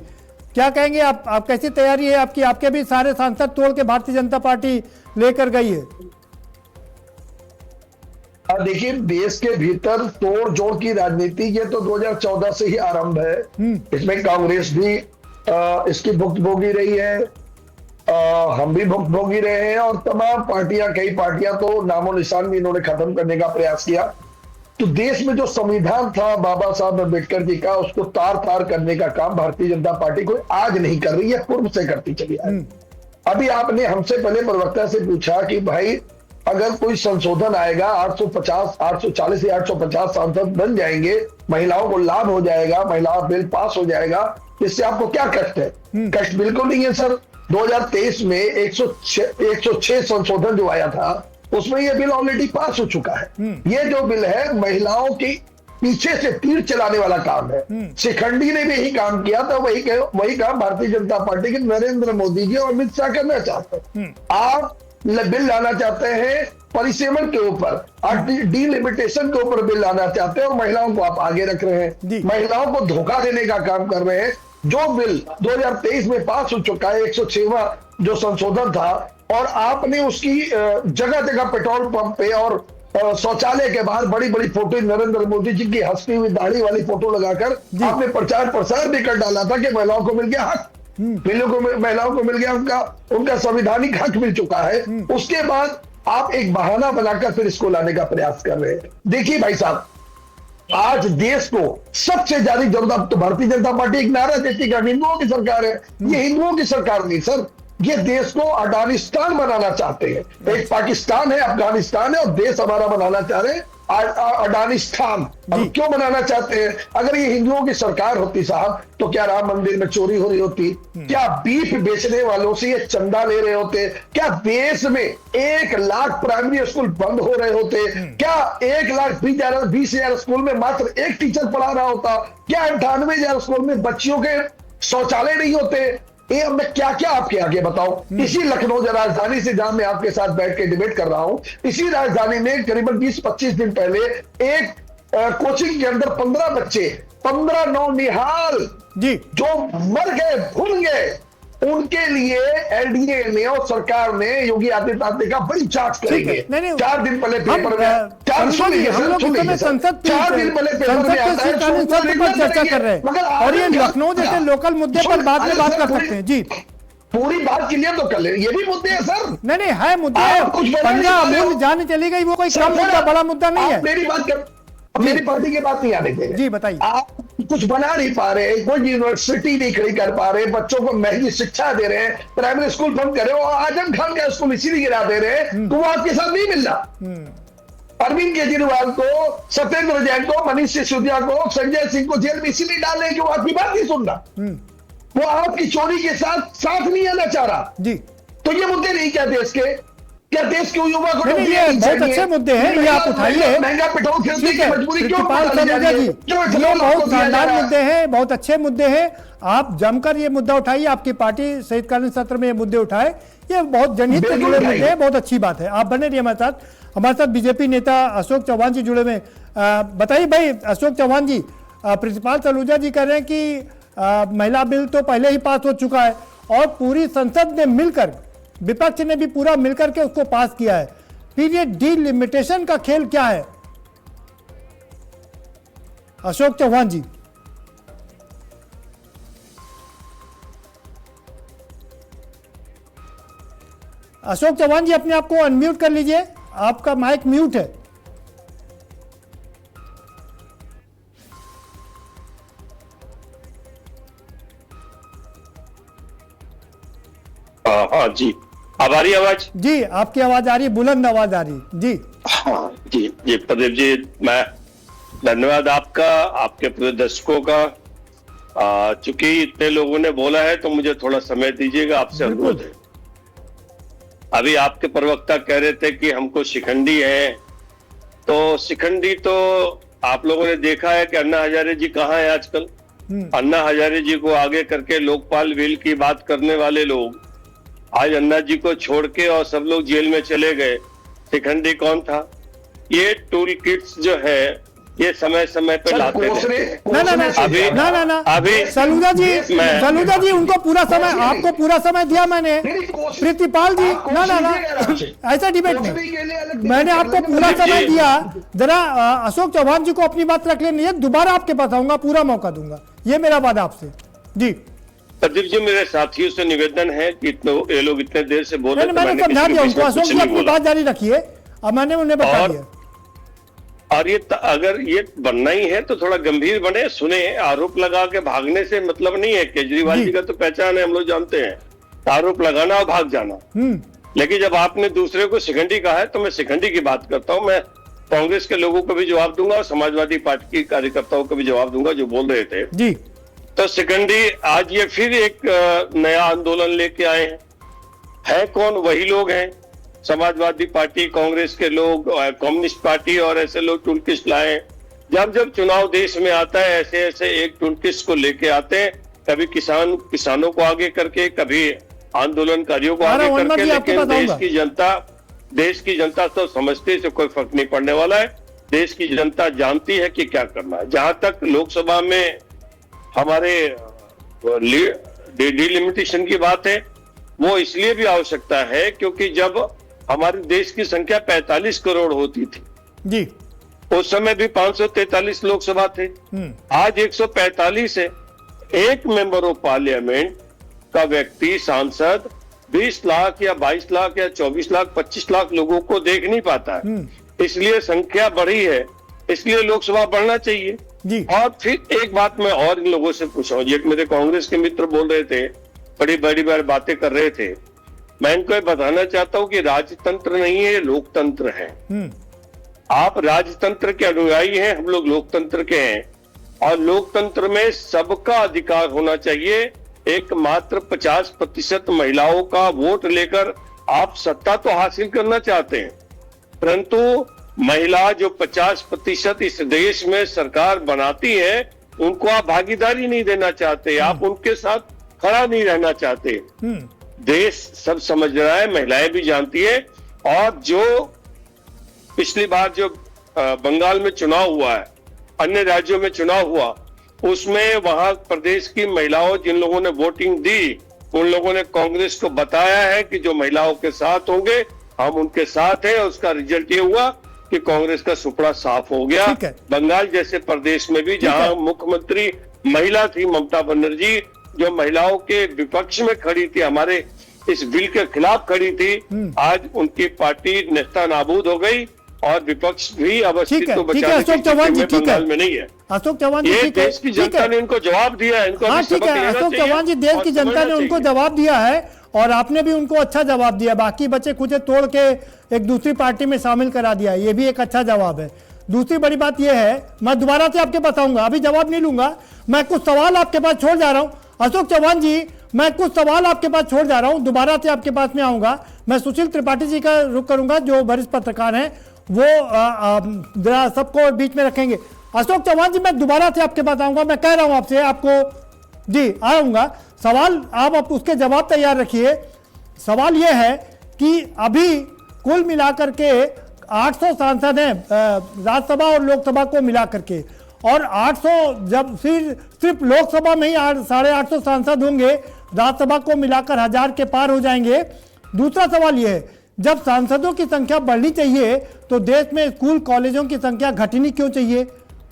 क्या कहेंगे आप कैसी तैयारी है आपकी? आपके भी सारे सांसद तोड़ के भारतीय जनता पार्टी लेकर गई है। देखिए, देश के भीतर तोड़ जोड़ की राजनीति ये तो 2014 से ही आरंभ है। इसमें कांग्रेस भी इसकी भुक्तभोगी रही है, हम भी भुक्तभोगी रहे हैं, और तमाम पार्टियां, कई पार्टियां तो नामो निशान भी इन्होंने खत्म करने का प्रयास किया। तो देश में जो संविधान था बाबा साहब अम्बेडकर जी का, उसको तार तार करने का काम भारतीय जनता पार्टी कोई आज नहीं कर रही है, पूर्व से करती चली आई। अभी आपने हमसे पहले प्रवक्ता से पूछा कि भाई अगर कोई संशोधन आएगा 850, 840 या 850 सांसद बन जाएंगे, महिलाओं को लाभ हो जाएगा, महिला बिल पास हो जाएगा, इससे आपको क्या कष्ट है? कष्ट बिल्कुल नहीं है सर। 2023 में 106 संशोधन जो आया था उसमें ये बिल ऑलरेडी पास हो चुका है। ये जो बिल है महिलाओं की पीछे से तीर चलाने वाला काम है। शिखंडी ने भी यही काम किया था, वही काम भारतीय जनता पार्टी के नरेंद्र मोदी जी और अमित शाह करना चाहते हैं। आप बिल लाना चाहते हैं परिसीमन के ऊपर, डिलिमिटेशन के ऊपर बिल लाना चाहते हैं और महिलाओं को आप आगे रख रहे हैं, महिलाओं को धोखा देने का काम कर रहे हैं। जो बिल 2023 में पास हो चुका है 106वां जो संशोधन था, और आपने उसकी जगह जगह पेट्रोल पंप पे और शौचालय के बाहर बड़ी बड़ी फोटो नरेंद्र मोदी जी की हंसती हुई दाढ़ी वाली फोटो लगाकर आपने प्रचार प्रसार भी कर डाला था कि महिलाओं को मिल गया हक, महिलाओं को मिल गया उनका संवैधानिक हक मिल चुका है। उसके बाद आप एक बहाना बनाकर फिर इसको लाने का प्रयास कर रहे हैं। देखिए भाई साहब, आज देश को सबसे ज्यादा जरूरत तो भारतीय जनता पार्टी एक नारा देती है हिंदुओं की सरकार है। ये हिंदुओं की सरकार नहीं सर, ये देश को अफगानिस्तान बनाना चाहते हैं। एक पाकिस्तान है, अफगानिस्तान है और देश हमारा बनाना चाह रहे हैं अफगानिस्तान। अब क्यों बनाना चाहते हैं? अगर ये हिंदुओं की सरकार होती साहब तो क्या राम मंदिर में चोरी हो रही होती? क्या बीफ बेचने वालों से ये चंदा ले रहे होते? क्या देश में 1 लाख प्राइमरी स्कूल बंद हो रहे होते? क्या 1,20,000 स्कूल में मात्र एक टीचर पढ़ा रहा होता? क्या 98,000 स्कूल में बच्चियों के शौचालय नहीं होते? ये अब मैं क्या क्या आपके आगे बताऊं। इसी लखनऊ राजधानी से जहां मैं आपके साथ बैठ के डिबेट कर रहा हूं, इसी राजधानी में करीबन 20-25 दिन पहले एक कोचिंग के अंदर 15 बच्चे 15 नौनिहाल जी जो मर गए, भूल गए, उनके लिए एनडीए ने और सरकार ने योगी आदित्यनाथ ने कहा बड़ी जांच करेंगे। 4 दिन पहले पेपर में 4 दिन पहले पेपर में आता है, चर्चा कर रहे हैं और ये लखनऊ जैसे लोकल मुद्दे पर बाद में बात कर सकते हैं। जी पूरी बात क्लियर तो कर ले, ये भी मुद्दे हैं सर। नहीं है मुद्दे है, 15 अमूल्य जान चली गई, वो कोई कम मुद्दा बड़ा मुद्दा नहीं है। मेरी बात कर, मेरी पार्टी की बात नहीं आने देंगे। जी बताइए। आप कुछ बना नहीं पा रहे, कोई यूनिवर्सिटी नहीं खड़ी कर पा रहे, बच्चों को महंगी शिक्षा दे रहे हैं, प्राइमरी स्कूल बंद कर रहे हो और आजम खान का स्कूल इसीलिए गिरा दे रहे हैं तो वो आपके साथ नहीं मिल रहा। अरविंद केजरीवाल को, सत्येंद्र जैन को, मनीष सिसोदिया को, संजय सिंह को जेल में इसीलिए डाल रहे हैं कि वो आपकी बात नहीं सुन रहा, वो आपकी चोरी के साथ नहीं आना चाह रहा। जी तो ये मुद्दे नहीं क्या देश के? क्या देश के युवा को ये बहुत अच्छे मुद्दे हैं, ये आप उठाइए। महंगा पेट्रोल खरीदने की मजबूरी क्यों? बहुत शानदार मुद्दे हैं, बहुत अच्छे मुद्दे हैं। आप जमकर ये मुद्दा उठाइए, आपकी पार्टी शीतकालीन सत्र में ये मुद्दे उठाए, ये बहुत जनहित से जुड़े मुद्दे हैं, बहुत अच्छी बात है। आप बने रहिए हमारे साथ बीजेपी नेता अशोक चौहान जी जुड़े हुए। बताइए भाई अशोक चौहान जी, प्रिंसिपाल सलूजा जी कह रहे हैं कि महिला बिल तो पहले ही पास हो चुका है और पूरी संसद ने मिलकर, विपक्ष ने भी पूरा मिलकर के उसको पास किया है, फिर ये डिलिमिटेशन का खेल क्या है? अशोक चौहान जी। अशोक चौहान जी अपने आप को अनम्यूट कर लीजिए, आपका माइक म्यूट है। हाँ जी, अब आ रही आवाज? जी आपकी आवाज आ रही, बुलंद आवाज आ रही जी। हाँ जी प्रदीप जी, मैं धन्यवाद आपका, आपके पूरे दर्शकों का। चूंकि इतने लोगों ने बोला है तो मुझे थोड़ा समय दीजिएगा, आपसे अनुरोध है। अभी आपके प्रवक्ता कह रहे थे कि हमको शिखंडी है, तो शिखंडी तो आप लोगों ने देखा है कि अन्ना हजारे जी कहाँ है आजकल। अन्ना हजारे जी को आगे करके लोकपाल बिल की बात करने वाले लोग आज अन्ना जी को छोड़ के और सब लोग जेल में चले गए। शिखंडी कौन था? ये टूल किट्स जो है ये समय समय पे लाते थे। अभी सलूजा जी उनको पूरा समय, आपको पूरा समय दिया मैंने। प्रिंसिपाल जी ना ऐसा डिबेट नहीं, मैंने आपको पूरा समय दिया। जरा अशोक चौहान जी को अपनी बात रख लेनी है, दोबारा आपके पास आऊंगा, पूरा मौका दूंगा, ये मेरा वादा आपसे। जी प्रदीप जी, मेरे साथियों से निवेदन है कि ये लोग इतने देर से बोल रहे हैं, मैंने समझा दिया उनको। अशोक जी अपनी बात जारी रखिए, अब मैंने उन्हें बता दिया। और ये अगर ये बनना ही है तो थोड़ा गंभीर बने, सुने। आरोप लगा के भागने से मतलब नहीं है। केजरीवाल जी का तो पहचान है, हम लोग जानते हैं, आरोप लगाना और भाग जाना। लेकिन जब आपने दूसरे को शिखंडी कहा है तो मैं शिखंडी की बात करता हूं। मैं कांग्रेस के लोगों को भी जवाब दूंगा और समाजवादी पार्टी के कार्यकर्ताओं को भी जवाब दूंगा जो बोल रहे थे जी। तो शिखंडी आज ये फिर एक नया आंदोलन लेके आए हैं। है कौन? वही लोग हैं, समाजवादी पार्टी, कांग्रेस के लोग, कम्युनिस्ट पार्टी और ऐसे लोग टूलकिस्ट लाए। जब चुनाव देश में आता है ऐसे ऐसे एक टूलकिस्ट को लेके आते हैं, कभी किसानों को आगे करके, कभी आंदोलनकारियों को आगे करके। लेकिन देश की जनता तो समझते से कोई फर्क नहीं पड़ने वाला है। देश की जनता जानती है कि क्या करना है। जहां तक लोकसभा में हमारे डिलिमिटेशन की बात है, वो इसलिए भी आवश्यकता है क्योंकि जब हमारे देश की संख्या 45 करोड़ होती थी जी, उस समय भी 543 लोकसभा थे, आज 145 है। एक मेंबर ऑफ पार्लियामेंट का व्यक्ति, सांसद 20 लाख या 22 लाख या 24 लाख 25 लाख लोगों को देख नहीं पाता है। इसलिए संख्या बढ़ी है, इसलिए लोकसभा बढ़ना चाहिए जी। और फिर एक बात मैं और इन लोगों से पूछा हूं, एक मेरे कांग्रेस के मित्र बोल रहे थे, बड़ी बड़ी बातें कर रहे थे। मैं इनको बताना चाहता हूं कि राजतंत्र नहीं है, ये लोकतंत्र है। आप राजतंत्र के अनुयायी हैं, हम लोग लोकतंत्र के हैं और लोकतंत्र में सबका अधिकार होना चाहिए। एक मात्र 50% महिलाओं का वोट लेकर आप सत्ता तो हासिल करना चाहते हैं, परंतु महिला जो 50% इस देश में सरकार बनाती है उनको आप भागीदारी नहीं देना चाहते, आप उनके साथ खड़ा नहीं रहना चाहते। देश सब समझ रहा है, महिलाएं भी जानती है। और जो पिछली बार जो बंगाल में चुनाव हुआ है, अन्य राज्यों में चुनाव हुआ, उसमें वहां प्रदेश की महिलाओं जिन लोगों ने वोटिंग दी, उन लोगों ने कांग्रेस को बताया है कि जो महिलाओं के साथ होंगे हम उनके साथ हैं। उसका रिजल्ट ये हुआ कि कांग्रेस का सुपड़ा साफ हो गया। बंगाल जैसे प्रदेश में भी जहां मुख्यमंत्री महिला थी, ममता बनर्जी, जो महिलाओं के विपक्ष में खड़ी थी, हमारे इस बिल के खिलाफ खड़ी थी, आज उनकी पार्टी नेस्तानाबूद हो गई और विपक्ष भी अब अस्तित्व बचाने की स्थिति में बंगाल में नहीं है। अशोक चौहान जी, ये देश की जनता ने इनको जवाब दिया है, इनको ठीक है अशोक चौहान जी, देश की जनता ने उनको जवाब दिया है और आपने भी उनको अच्छा जवाब दिया। बाकी बच्चे खुद तोड़ के एक दूसरी पार्टी में शामिल करा दिया, ये भी एक अच्छा जवाब है। दूसरी बड़ी बात यह है, मैं दोबारा से आपके बताऊंगा, अभी जवाब नहीं लूंगा, मैं कुछ सवाल आपके पास छोड़ जा रहा हूं। अशोक चौहान जी, मैं कुछ सवाल आपके पास छोड़ जा रहा हूं, दोबारा से आपके पास में आऊंगा। मैं सुशील त्रिपाठी जी का रुख करूंगा, जो वरिष्ठ पत्रकार हैं, वो जरा सबको बीच में रखेंगे। अशोक चौहान जी, मैं दोबारा से आपके पास आऊंगा, मैं कह रहा हूं आपसे, आपको जी आऊंगा। सवाल आप उसके जवाब तैयार रखिए। सवाल यह है कि अभी कुल मिलाकर के 800 सांसद हैं राज्यसभा और लोकसभा को मिलाकर के, और 800 जब सिर्फ लोकसभा में ही 850 सांसद होंगे, राज्यसभा को मिलाकर 1000 के पार हो जाएंगे। दूसरा सवाल यह है, जब सांसदों की संख्या बढ़नी चाहिए तो देश में स्कूल कॉलेजों की संख्या घटनी क्यों चाहिए,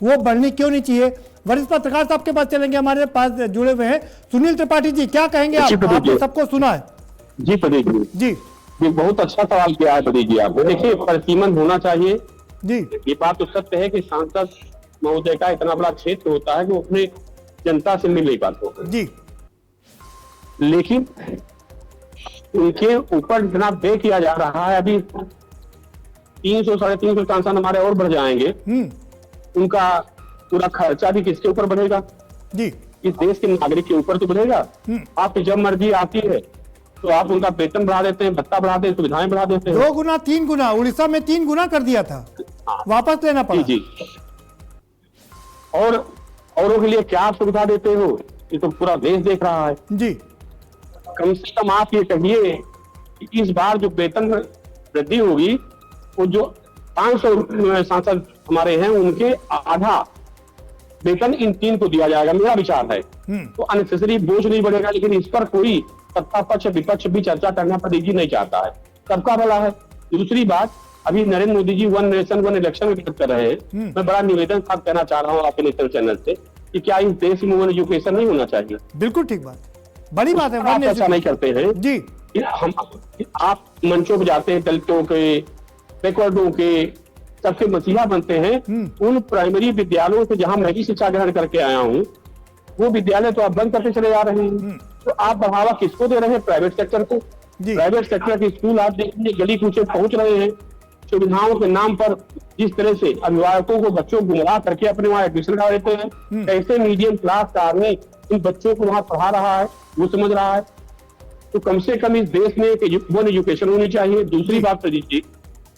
वो बढ़नी क्यों नहीं चाहिए? वरिष्ठ पत्रकार साहब के पास चलेंगे, हमारे पास जुड़े हुए हैं। सुनील त्रिपाठी जी, क्या कहेंगे आप? आपने सबको सुना है। जी प्रदीप जी, ये बहुत अच्छा सवाल किया है प्रदीप जी आपने। देखिए, प्रतिमन होना चाहिए जी। ये बात तो सत्य है कि सांसद महोदय का इतना बड़ा क्षेत्र होता है कि वो अपने जनता से मिल नहीं पाते जी, लेकिन उनके ऊपर इतना व्यय किया जा रहा है। अभी 300 साढ़े 300 सांसद हमारे और बढ़ जाएंगे, उनका पूरा खर्चा भी किसके ऊपर बढ़ेगा जी? इस देश के नागरिक के ऊपर तो बढ़ेगा। आपकी जब मर्जी आती है तो आप उनका वेतन बढ़ा देते हैं, भत्ता बढ़ा देते हैं, सुविधाएं बढ़ा देते हैं। 2 गुना 3 गुना, उड़ीसा में 3 गुना कर दिया था, वापस लेना पड़ा जी। और औरों के लिए क्या सुविधा देते हो, ये तो पूरा देश देख रहा है जी। कम से कम आप ये कहिए कि इस बार जो वेतन वृद्धि होगी, वो जो 500 सांसद हमारे हैं उनके आधा वेतन इन 3 को दिया जाएगा, मेरा विचार है। तो अननेसेसरी बोझ नहीं बढ़ेगा, लेकिन इस पर कोई सत्ता पक्ष विपक्ष भी चर्चा करना प्रदीप जी नहीं चाहता है, सबका भला है। दूसरी बात, अभी नरेंद्र मोदी जी 1 नेशन 1 इलेक्शन में बात कर रहे हैं। मैं बड़ा निवेदन साथ कहना चाह रहा हूँ आपके नेशनल चैनल से कि क्या इस देश में 1 एजुकेशन नहीं होना चाहिए? बिल्कुल ठीक बात, बड़ी बात है। आप ऐसा नहीं करते हैं जी। हम आप मंचों पर जाते हैं, दलितों के, बैकवर्डों के, सबके मसीहा बनते हैं। उन प्राइमरी विद्यालयों से जहां मैं भी शिक्षा ग्रहण करके आया हूं, वो विद्यालय तो आप बंद करते चले जा रहे हैं। तो आप बढ़ावा किसको दे रहे हैं? प्राइवेट सेक्टर को। प्राइवेट सेक्टर के स्कूल आप देखिए गली कूचे पहुंच रहे हैं, सुविधाओं के नाम पर जिस तरह से अभिभावकों को बच्चों को गुमराह करके अपने वहां एडमिशन करा देते हैं, कैसे मीडियम क्लास का आदमी इन बच्चों को वहां पढ़ा रहा है वो समझ रहा है। तो कम से कम इस देश में एक वन एजुकेशन होनी चाहिए। दूसरी बात प्रदीप जी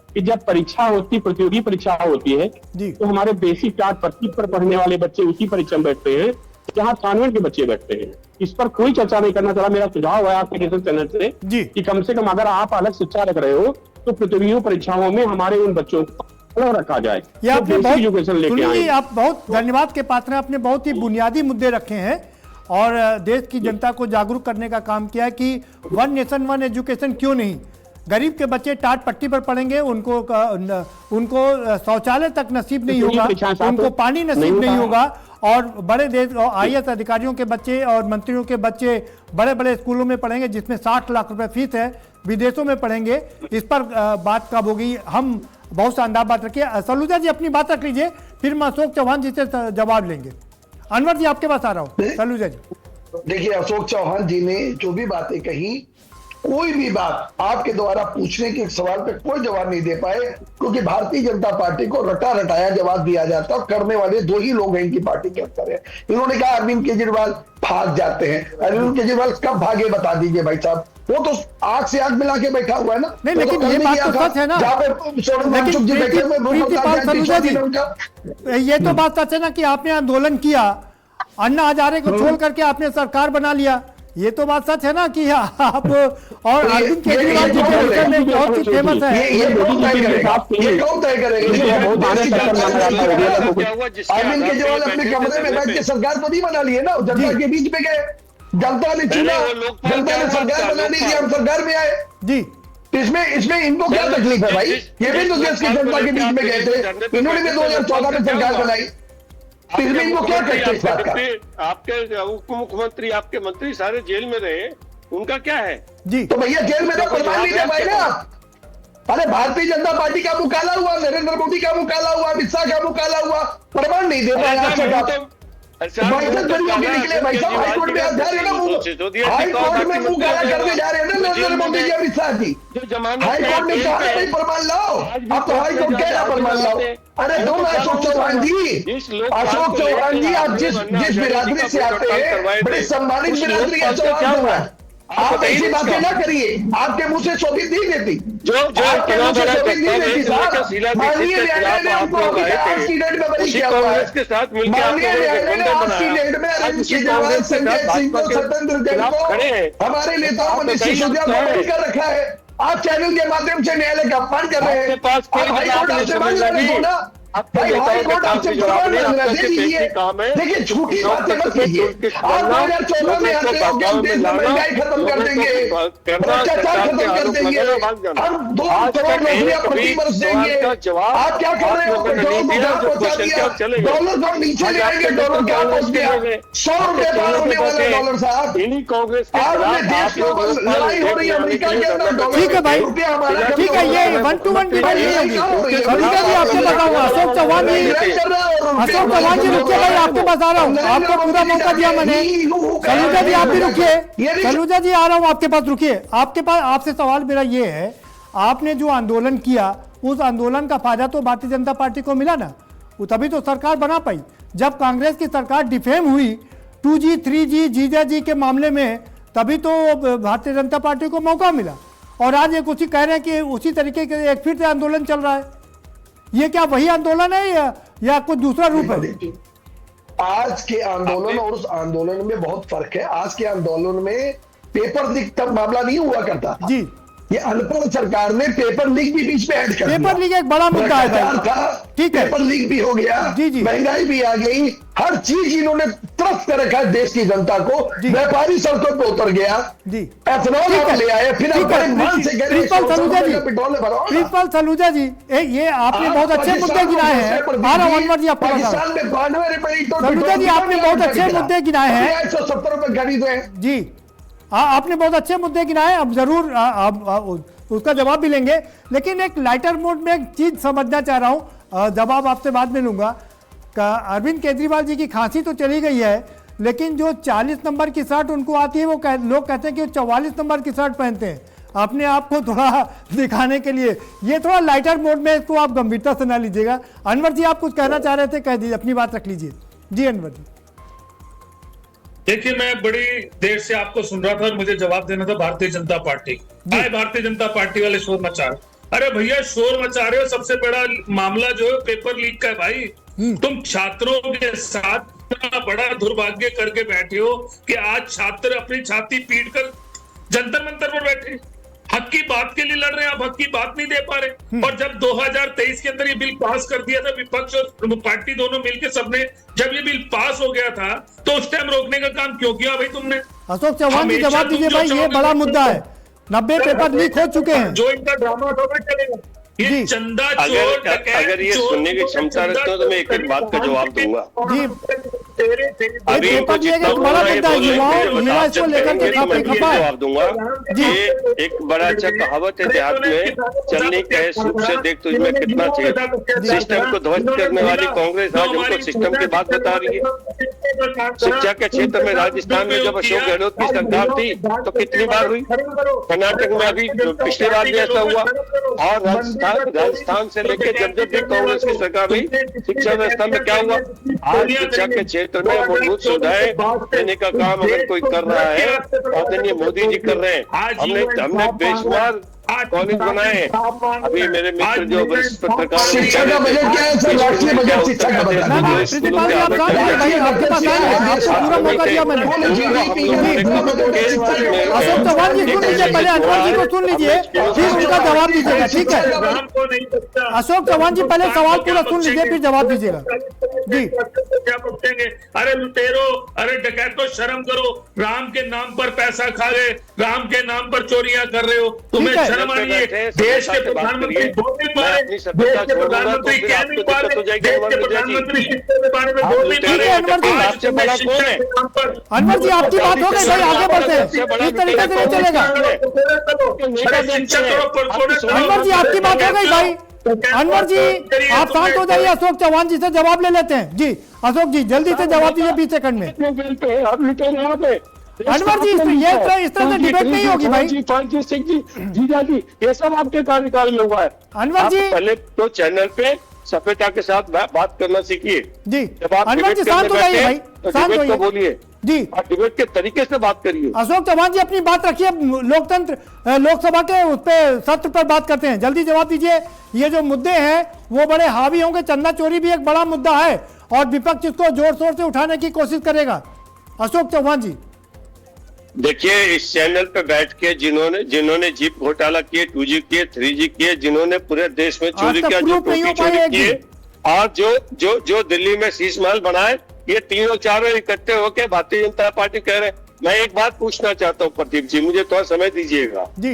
कि जब परीक्षा होती, प्रतियोगी परीक्षा होती है तो हमारे बेसिक टाट पट्टी पर पढ़ने वाले बच्चे उसी परीक्षा में बैठते हैं जहाँ कॉन्वेंट के बच्चे बैठते हैं। इस पर कोई चर्चा नहीं करना चला। मेरा सुझाव है आपके नेशनल चैनल से कि कम से कम अगर आप अलग शिक्षा रख रहे हो तो प्रतियोगी परीक्षाओं में हमारे उन बच्चों को अलग रखा जाए। ये आपने एजुकेशन लेके आए। आप बहुत धन्यवाद के पात्र हैं। आपने बहुत ही बुनियादी मुद्दे रखे हैं और देश की जनता को जागरूक करने का काम किया है कि वन नेशन वन एजुकेशन क्यों नहीं। गरीब के बच्चे टाट पट्टी पर पढ़ेंगे, उनको शौचालय तक नसीब नहीं होगा, उनको पानी नसीब नहीं होगा और बड़े देश IAS अधिकारियों के बच्चे और मंत्रियों के बच्चे बड़े बड़े स्कूलों में पढ़ेंगे जिसमें 60 लाख रुपए फीस है, विदेशों में पढ़ेंगे। इस पर बात कब होगी? हम बहुत शानदार बात रखिए। सलूजा जी अपनी बात रख लीजिए, फिर मैं अशोक चौहान जी से जवाब लेंगे। अनवर जी आपके पास आ रहा हूँ। सलूजा जी देखिए, अशोक चौहान जी ने जो भी बातें कही, कोई भी बात आपके द्वारा पूछने के सवाल पे कोई जवाब नहीं दे पाए, क्योंकि भारतीय जनता पार्टी को रटा रटाया जवाब दिया जाता है और करने वाले दो ही लोग हैं इनकी पार्टी के अंदर है। इन्होंने कहा अरविंद केजरीवाल भाग जाते हैं। अरविंद केजरीवाल कब भागे बता दीजिए भाई साहब, वो तो आग से आग मिला के बैठा हुआ है ना। नहीं, लेकिन ये बात तो सच है ना। ये तो बात सच है ना कि आपने आंदोलन किया, अन्ना हजारे को छोड़ करके आपने सरकार बना लिया। ये तो बात सच है ना कि आप और अरविंद केजरीवाल जी के में बहुत ही फेमस है। ये कौन तय करेगा? अरविंद केजरीवाल अपने कमरे में बैठ के सरकार तो नहीं बना लिए ना, जनता के बीच में गए, जनता ने चुना, जनता ने सरकार बना दी, हम सरकार में आए जी। इसमें इनको क्या तकलीफ है भाई? ये भी तो देश की जनता के बीच में गए थे, इन्होंने भी 2014 में सरकार बनाई। इनको क्या कहते इस बात का? आपके उप मुख्यमंत्री, आपके मंत्री सारे जेल में रहे, उनका क्या है जी? तो भैया जेल में तो प्रमाण नहीं दे पाए ना। अरे भारतीय जनता पार्टी का मुंह काला हुआ, नरेंद्र मोदी का मुंह काला हुआ, अमित शाह का मुंह काला हुआ, प्रमाण नहीं दे पाया। निकले भाई साहब, हाईकोर्ट में जा रहे हैं ना, हाईकोर्ट में मुंह काला करने जा रहे हैं ना नरेंद्र मोदी जी, अमित शाह जी। हाईकोर्ट ने कहा भाई प्रमाण लाओ, अब तो हाईकोर्ट कह रहा प्रमाण लाओ। अरे दो अशोक चौहान जी, आप जिस बिरादरी से आते हैं, बड़े सम्मानित बिरादरी है चौहान। आप ऐसी बातें ना करिए, आपके मुंह से शोभित नहीं देती, आपके मुंह से शोभित नहीं देती साहब। माननीय न्यायालय ने हमको अभी आज की डेट में बरी किया हुआ है। माननीय न्यायालय ने आज की डेट में अरविंद केजरीवाल, संजय सिंह को, सत्येंद्र जैन को, हमारे नेताओं ने सिसोदिया को बरी कर रखा है। आप चैनल के माध्यम से न्यायालय का अपमान कर रहे हैं। हाईकोर्ट आपसे मांग रहे हो ना, हाईकोर्ट आपसे प्रमाण मांग रहा है, दे दीजिए। देखिए झूठी बातें मत कीजिए। आप 2014 में आते हो कि हम देश में महंगाई खत्म कर देंगे, भ्रष्टाचार खत्म कर देंगे, हम 2 करोड़ नौकरियां प्रति वर्ष देंगे। आप क्या कर रहे हो? पेट्रोल को घर पहुंचा दिया, डॉलर को नीचे ले आएंगे, डॉलर क्या पहुंच गया, 100 रुपए पार होने वाले डॉलर साहब। आपने देश को लड़ाई हो रही है अमेरिका के अंदर, ठीक है भाई, ठीक है, ये 1-to-1 डिबेट नहीं होगी। कविता जी आपको बताऊंगा, अशोक चौहान जी रुकिए भाई, आपके पास आ रहा हूँ, आपको पूरा मौका दिया मैंने। सलूजा जी आप भी रुकिए, सलूजा जी आ रहा हूँ आपके पास, रुकिए। आपके पास आपसे सवाल मेरा ये है, आपने जो आंदोलन किया उस आंदोलन का फायदा तो भारतीय जनता पार्टी को मिला ना, वो तभी तो सरकार बना पाई। जब कांग्रेस की सरकार डिफेम हुई 2G 3G जीजा जी के मामले में, तभी तो भारतीय जनता पार्टी को मौका मिला। और आज एक उसी कह रहे हैं कि उसी तरीके के एक फिर से आंदोलन चल रहा है। ये क्या वही आंदोलन है या कुछ दूसरा रूप है? आज के आंदोलन और उस आंदोलन में बहुत फर्क है। आज के आंदोलन में पेपर लीक तक मामला नहीं हुआ करता था जी। ये अनपढ़ सरकार ने पेपर लीक भी बीच में ऐड कर दिया। पेपर लीक एक बड़ा मुद्दा है, ठीक है, पेपर लीक भी हो गया जी जी, महंगाई भी आ गई, हर चीज इन्होंने त्रस्त कर रखा है देश की जनता को। व्यापारी सड़कों पे उतर गया जी, एथनॉल ले आए, फिर प्रिंसिपल सलूजा जी, ये आपने बहुत अच्छे मुद्दे गिनाए हैं। अनवर जी आपको पाकिस्तान में 92 रुपए, सलूजा जी आपने बहुत अच्छे मुद्दे गिनाए हैं। 170 रुपए खरीदे जी, आपने बहुत अच्छे मुद्दे गिनाए, अब जरूर उसका जवाब भी लेंगे। लेकिन एक लाइटर मोड में एक चीज समझना चाह रहा हूं, जवाब आपसे बाद में लूंगा। अरविंद केजरीवाल जी की खांसी तो चली गई है, लेकिन जो 40 नंबर की शर्ट उनको आती है, वो लोग कहते हैं कि वो 44 नंबर की शर्ट पहनते हैं। अपने आप को थोड़ा दिखाने के लिए, ये थोड़ा लाइटर मोड में, इसको आप गंभीरता से ना लीजिएगा। अनवर जी आप कुछ कहना चाह रहे थे, कह दीजिए, अपनी बात रख लीजिए। जी अनवर जी। देखिए, मैं बड़ी देर से आपको सुन रहा था और मुझे जवाब देना था भारतीय जनता पार्टी। भारतीय जनता पार्टी वाले शोर मचा रहे, अरे भैया शोर मचा रहे हो, सबसे बड़ा मामला जो है पेपर लीक का है भाई। तुम छात्रों के साथ इतना बड़ा दुर्भाग्य करके बैठे हो कि आज छात्र अपनी छाती पीट कर जंतर मंतर पर बैठे, हक की बात के लिए लड़ रहे हैं, आप हक की बात नहीं दे पा रहे। और जब 2023 के अंदर ये बिल पास कर दिया था, विपक्ष और पार्टी दोनों मिलकर सबने, जब ये बिल पास हो गया था तो उस टाइम रोकने का काम क्यों किया भाई तुमने? अशोक चौहान जी जवाब दीजिए भाई, ये बड़ा मुद्दा है, 90 पेपर लीक हो चुके हैं। जो इनका ड्रामा था वो चलेगा। ये चंदा चोर, अगर ये सुनने की क्षमता रखते हो तो मैं एक बात का जवाब दूंगा। जी अभी पेपर लीक एक बड़ा मुद्दा है, युवा इसको लेकर के काफी खफा है। जवाब दूंगा। ये एक बड़ा अच्छा कहावत है देहात में, चलने के सूप से देख तुझमें कितना चाहिए। सिस्टम को ध्वस्त करने वाली कांग्रेस आज हमको सिस्टम की बात बता रही है। शिक्षा के क्षेत्र में राजस्थान में जब अशोक गहलोत की सरकार थी तो कितनी बार हुई, कर्नाटक में अभी पिछली बार भी ऐसा हुआ, और राजस्थान से लेकर जब भी कांग्रेस की सरकार हुई शिक्षा व्यवस्था में क्या हुआ? आज शिक्षा के क्षेत्र में मूलभूत सुविधाएं देने का काम अगर कोई कर रहा है आदरणीय मोदी जी कर रहे हैं। हमने बेशुमार कॉलेज बनाए। अभी मेरे मित्र जो वरिष्ठ पत्रकार, शिक्षा का बजट क्या है सर? राष्ट्रीय बजट शिक्षा का बजट अशोक चौहान जी सुन लीजिए, पहले अनवर जी को सुन लीजिए, फिर उनका जवाब दीजिएगा, ठीक है? अशोक चौहान जी पहले सवाल पूरा सुन लीजिए, फिर जवाब दीजिएगा। जी क्या पूछेंगे? अरे लुटेरो, अरे डकैतो, शर्म करो, राम के नाम पर पैसा खा रहे, राम के नाम पर चोरियां कर रहे हो, तुम्हें शर्म आ रही है? देश के प्रधानमंत्री बोल नहीं पा रहे, देश के प्रधानमंत्री कह नहीं पा रहे, देश के प्रधानमंत्री शिक्षा के बारे में बोल नहीं पा रहे। अनवर जी आपकी बात हो गई भाई, आगे बढ़ते हैं, इस तरीके से नहीं चलेगा। अनवर जी आपकी बात हो गई भाई, अनवर जी आप शांत हो जाइए, अशोक चौहान जी से जवाब ले लेते हैं। जी अशोक जी जल्दी से जवाब दीजिए 20 सेकंड में। अनवर जी इस तरह से डिबेट नहीं होगी भाई। जीजा जी ये सब आपके कार्यकाल में हुआ है। अनवर जी पहले तो चैनल पे सभ्यता के साथ बात करना सीखिए। जी अनवर जी शांत हो जाइए भाई, शांत होइए, बोलिए जी, और डिबेट के तरीके से बात करिए। अशोक चौहान जी अपनी बात रखिए, लोकतंत्र लोकसभा के उस पे सत्र पर बात करते हैं, जल्दी जवाब दीजिए। ये जो मुद्दे हैं वो बड़े हावी होंगे, चंदा चोरी भी एक बड़ा मुद्दा है और विपक्ष इसको जोर शोर से उठाने की कोशिश करेगा। अशोक चौहान जी देखिए, इस चैनल पे बैठ के जिन्होंने जीप घोटाला किए, 2G किए, 3G किए, जिन्होंने पूरे देश में चोरी किया, जो टोपी चोरी किए, और जो दिल्ली में शीश महल बनाए, ये तीनों चारों इकट्ठे होकर भारतीय जनता पार्टी कह रहे हैं। मैं एक बात पूछना चाहता हूँ प्रदीप जी, मुझे थोड़ा समय दीजिएगा जी।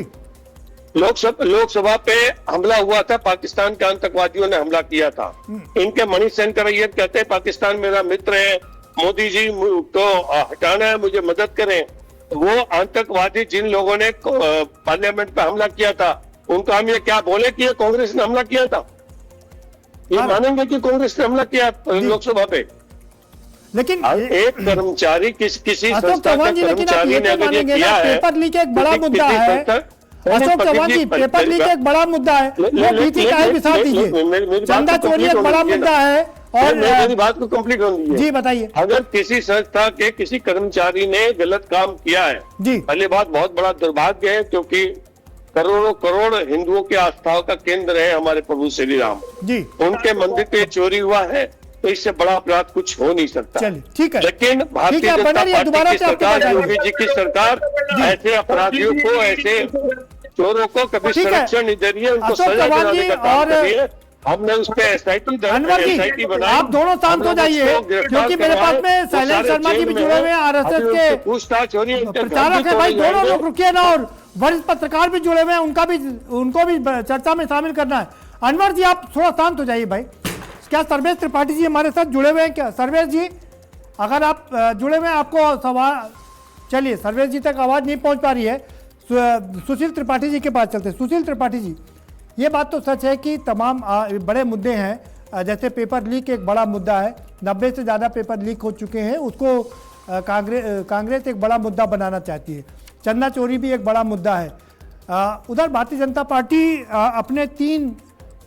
लोकसभा पे हमला हुआ था, पाकिस्तान के आतंकवादियों ने हमला किया था। इनके मनीष शंकर अय्यर कहते हैं पाकिस्तान मेरा मित्र है, मोदी जी को हटाना है, मुझे मदद करें। वो आतंकवादी जिन लोगों ने पार्लियामेंट पे हमला किया था, उनको हम ये क्या बोले कि ये कांग्रेस ने हमला किया था? ये मानेंगे कि कांग्रेस ने हमला किया लोकसभा पे? लेकिन एक कर्मचारी किसी संस्था का कर्मचारी ने अगर ये किया है, पेपर लीक एक बड़ा मुद्दा है। अशोक चौहान जी पेपर लीक एक बड़ा मुद्दा है, वो बीती का विसार दीजिए। चंदा चोरी एक बड़ा मुद्दा है। और मेरी बात को कंप्लीट होनी है। जी बताइए। अगर किसी संस्था के किसी कर्मचारी ने गलत काम किया है, जी पहली बात बहुत बड़ा दुर्भाग्य है, क्योंकि करोड़ों करोड़ हिंदुओं के आस्थाओं का केंद्र है हमारे प्रभु श्री राम जी, उनके मंदिर पे चोरी हुआ है, तो इससे बड़ा अपराध कुछ हो नहीं सकता। चलिए ठीक है। लेकिन भारतीय जनता पार्टी की सरकार, योगी जी की सरकार ऐसे अपराधियों को, ऐसे चोरों को कभी संरक्षण नहीं दे रही है, उनको सजा दिलाने का काम कर रही है। हमने उस पे SIT बनाई। आप दोनों शांत हो जाइए, क्योंकि मेरे पास में शैलेंद्र शर्मा जी भी जुड़े हुए हैं, RSS के पूछताछ हो रही है, प्रचारक है भाई, दोनों लोग रुकिए ना, और वरिष्ठ पत्रकार भी जुड़े हुए हैं, उनको भी चर्चा में शामिल करना है। अनवर जी आप थोड़ा शांत हो जाइए भाई। क्या सर्वेश त्रिपाठी जी हमारे साथ जुड़े हुए हैं क्या? सर्वेश जी अगर आप जुड़े हुए हैं, आपको सवाल, चलिए सर्वेश जी तक आवाज़ नहीं पहुंच पा रही है, सुशील त्रिपाठी जी के पास चलते हैं। सुशील त्रिपाठी जी, ये बात तो सच है कि तमाम बड़े मुद्दे हैं, जैसे पेपर लीक एक बड़ा मुद्दा है, 90 से ज़्यादा पेपर लीक हो चुके हैं, उसको कांग्रेस एक बड़ा मुद्दा बनाना चाहती है। चंदा चोरी भी एक बड़ा मुद्दा है। उधर भारतीय जनता पार्टी अपने 3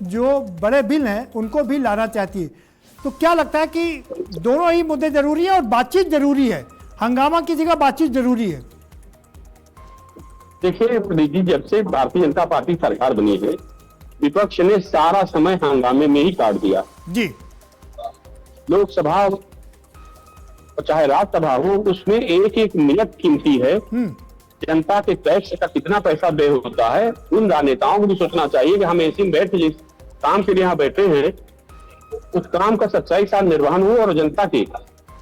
जो बड़े बिल हैं उनको भी लाना चाहती है। तो क्या लगता है कि दोनों ही मुद्दे जरूरी है और बातचीत जरूरी है, हंगामा की जगह बातचीत जरूरी है? देखिए प्रदीप जी, जब से भारतीय जनता पार्टी सरकार बनी है, विपक्ष ने सारा समय हंगामे में ही काट दिया जी। लोकसभा और चाहे राज्यसभा हो, उसमें एक एक मिनट कीमती है। जनता के टैक्स का कितना पैसा व्यय होता है, उन राजनेताओं को भी सोचना चाहिए कि हम ऐसे में बैठ के जिस काम के लिए यहाँ बैठे हैं उस काम का सच्चाई के साथ निर्वहन हो और जनता के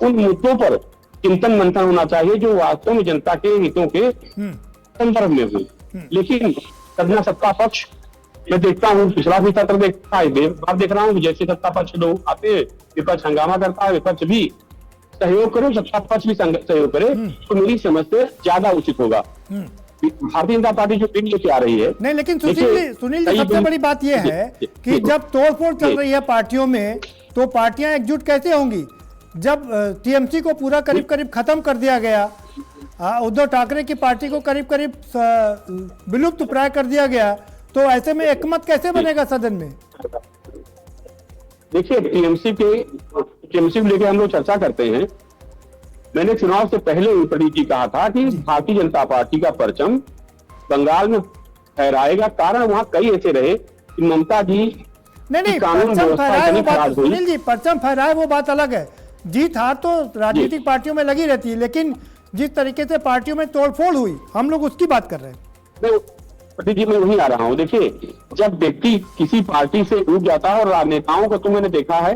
उन मुद्दों पर चिंतन मंथन होना चाहिए जो वास्तव में जनता के हितों के संदर्भ में हो। लेकिन सदना सत्ता पक्ष मैं देखता हूँ, पिछला भी सत्र देखता है, बार देख रहा हूँ, जैसे सत्ता पक्ष लोग आते हैं विपक्ष हंगामा करता है, विपक्ष भी सहयोग करे, सत्ता पक्ष भी सहयोग करे, तो मेरी समझ से ज्यादा उचित होगा। भारतीय जनता पार्टी जो बिल लेके आ रही है, नहीं लेकिन सुनील जी सबसे बड़ी बात यह है कि जब तोड़फोड़ चल रही है पार्टियों में, तो पार्टियां एकजुट कैसे होंगी? जब टीएमसी को पूरा करीब करीब खत्म कर दिया गया, उद्धव ठाकरे की पार्टी को करीब करीब विलुप्त प्राय कर दिया गया, तो ऐसे में एकमत कैसे बनेगा सदन में? देखिए टीएमसी को लेकर हम लोग चर्चा करते हैं। मैंने चुनाव से पहले प्रदीप जी कहा था कि भारतीय जनता पार्टी का परचम बंगाल में फहराएगा। कारण वहां कई ऐसे रहे कि ममता जी नहीं परचम फहराए वो बात, सुनील जी परचम फहराए वो बात अलग है, जीत हार तो राजनीतिक पार्टियों में लगी रहती है, लेकिन जिस तरीके से पार्टियों में तोड़फोड़ हुई हम लोग उसकी बात कर रहे हैं। प्रदीप जी मैं वहीं आ रहा हूं। देखिए जब व्यक्ति किसी पार्टी से डूब जाता है, और राजनेताओं को तो मैंने देखा है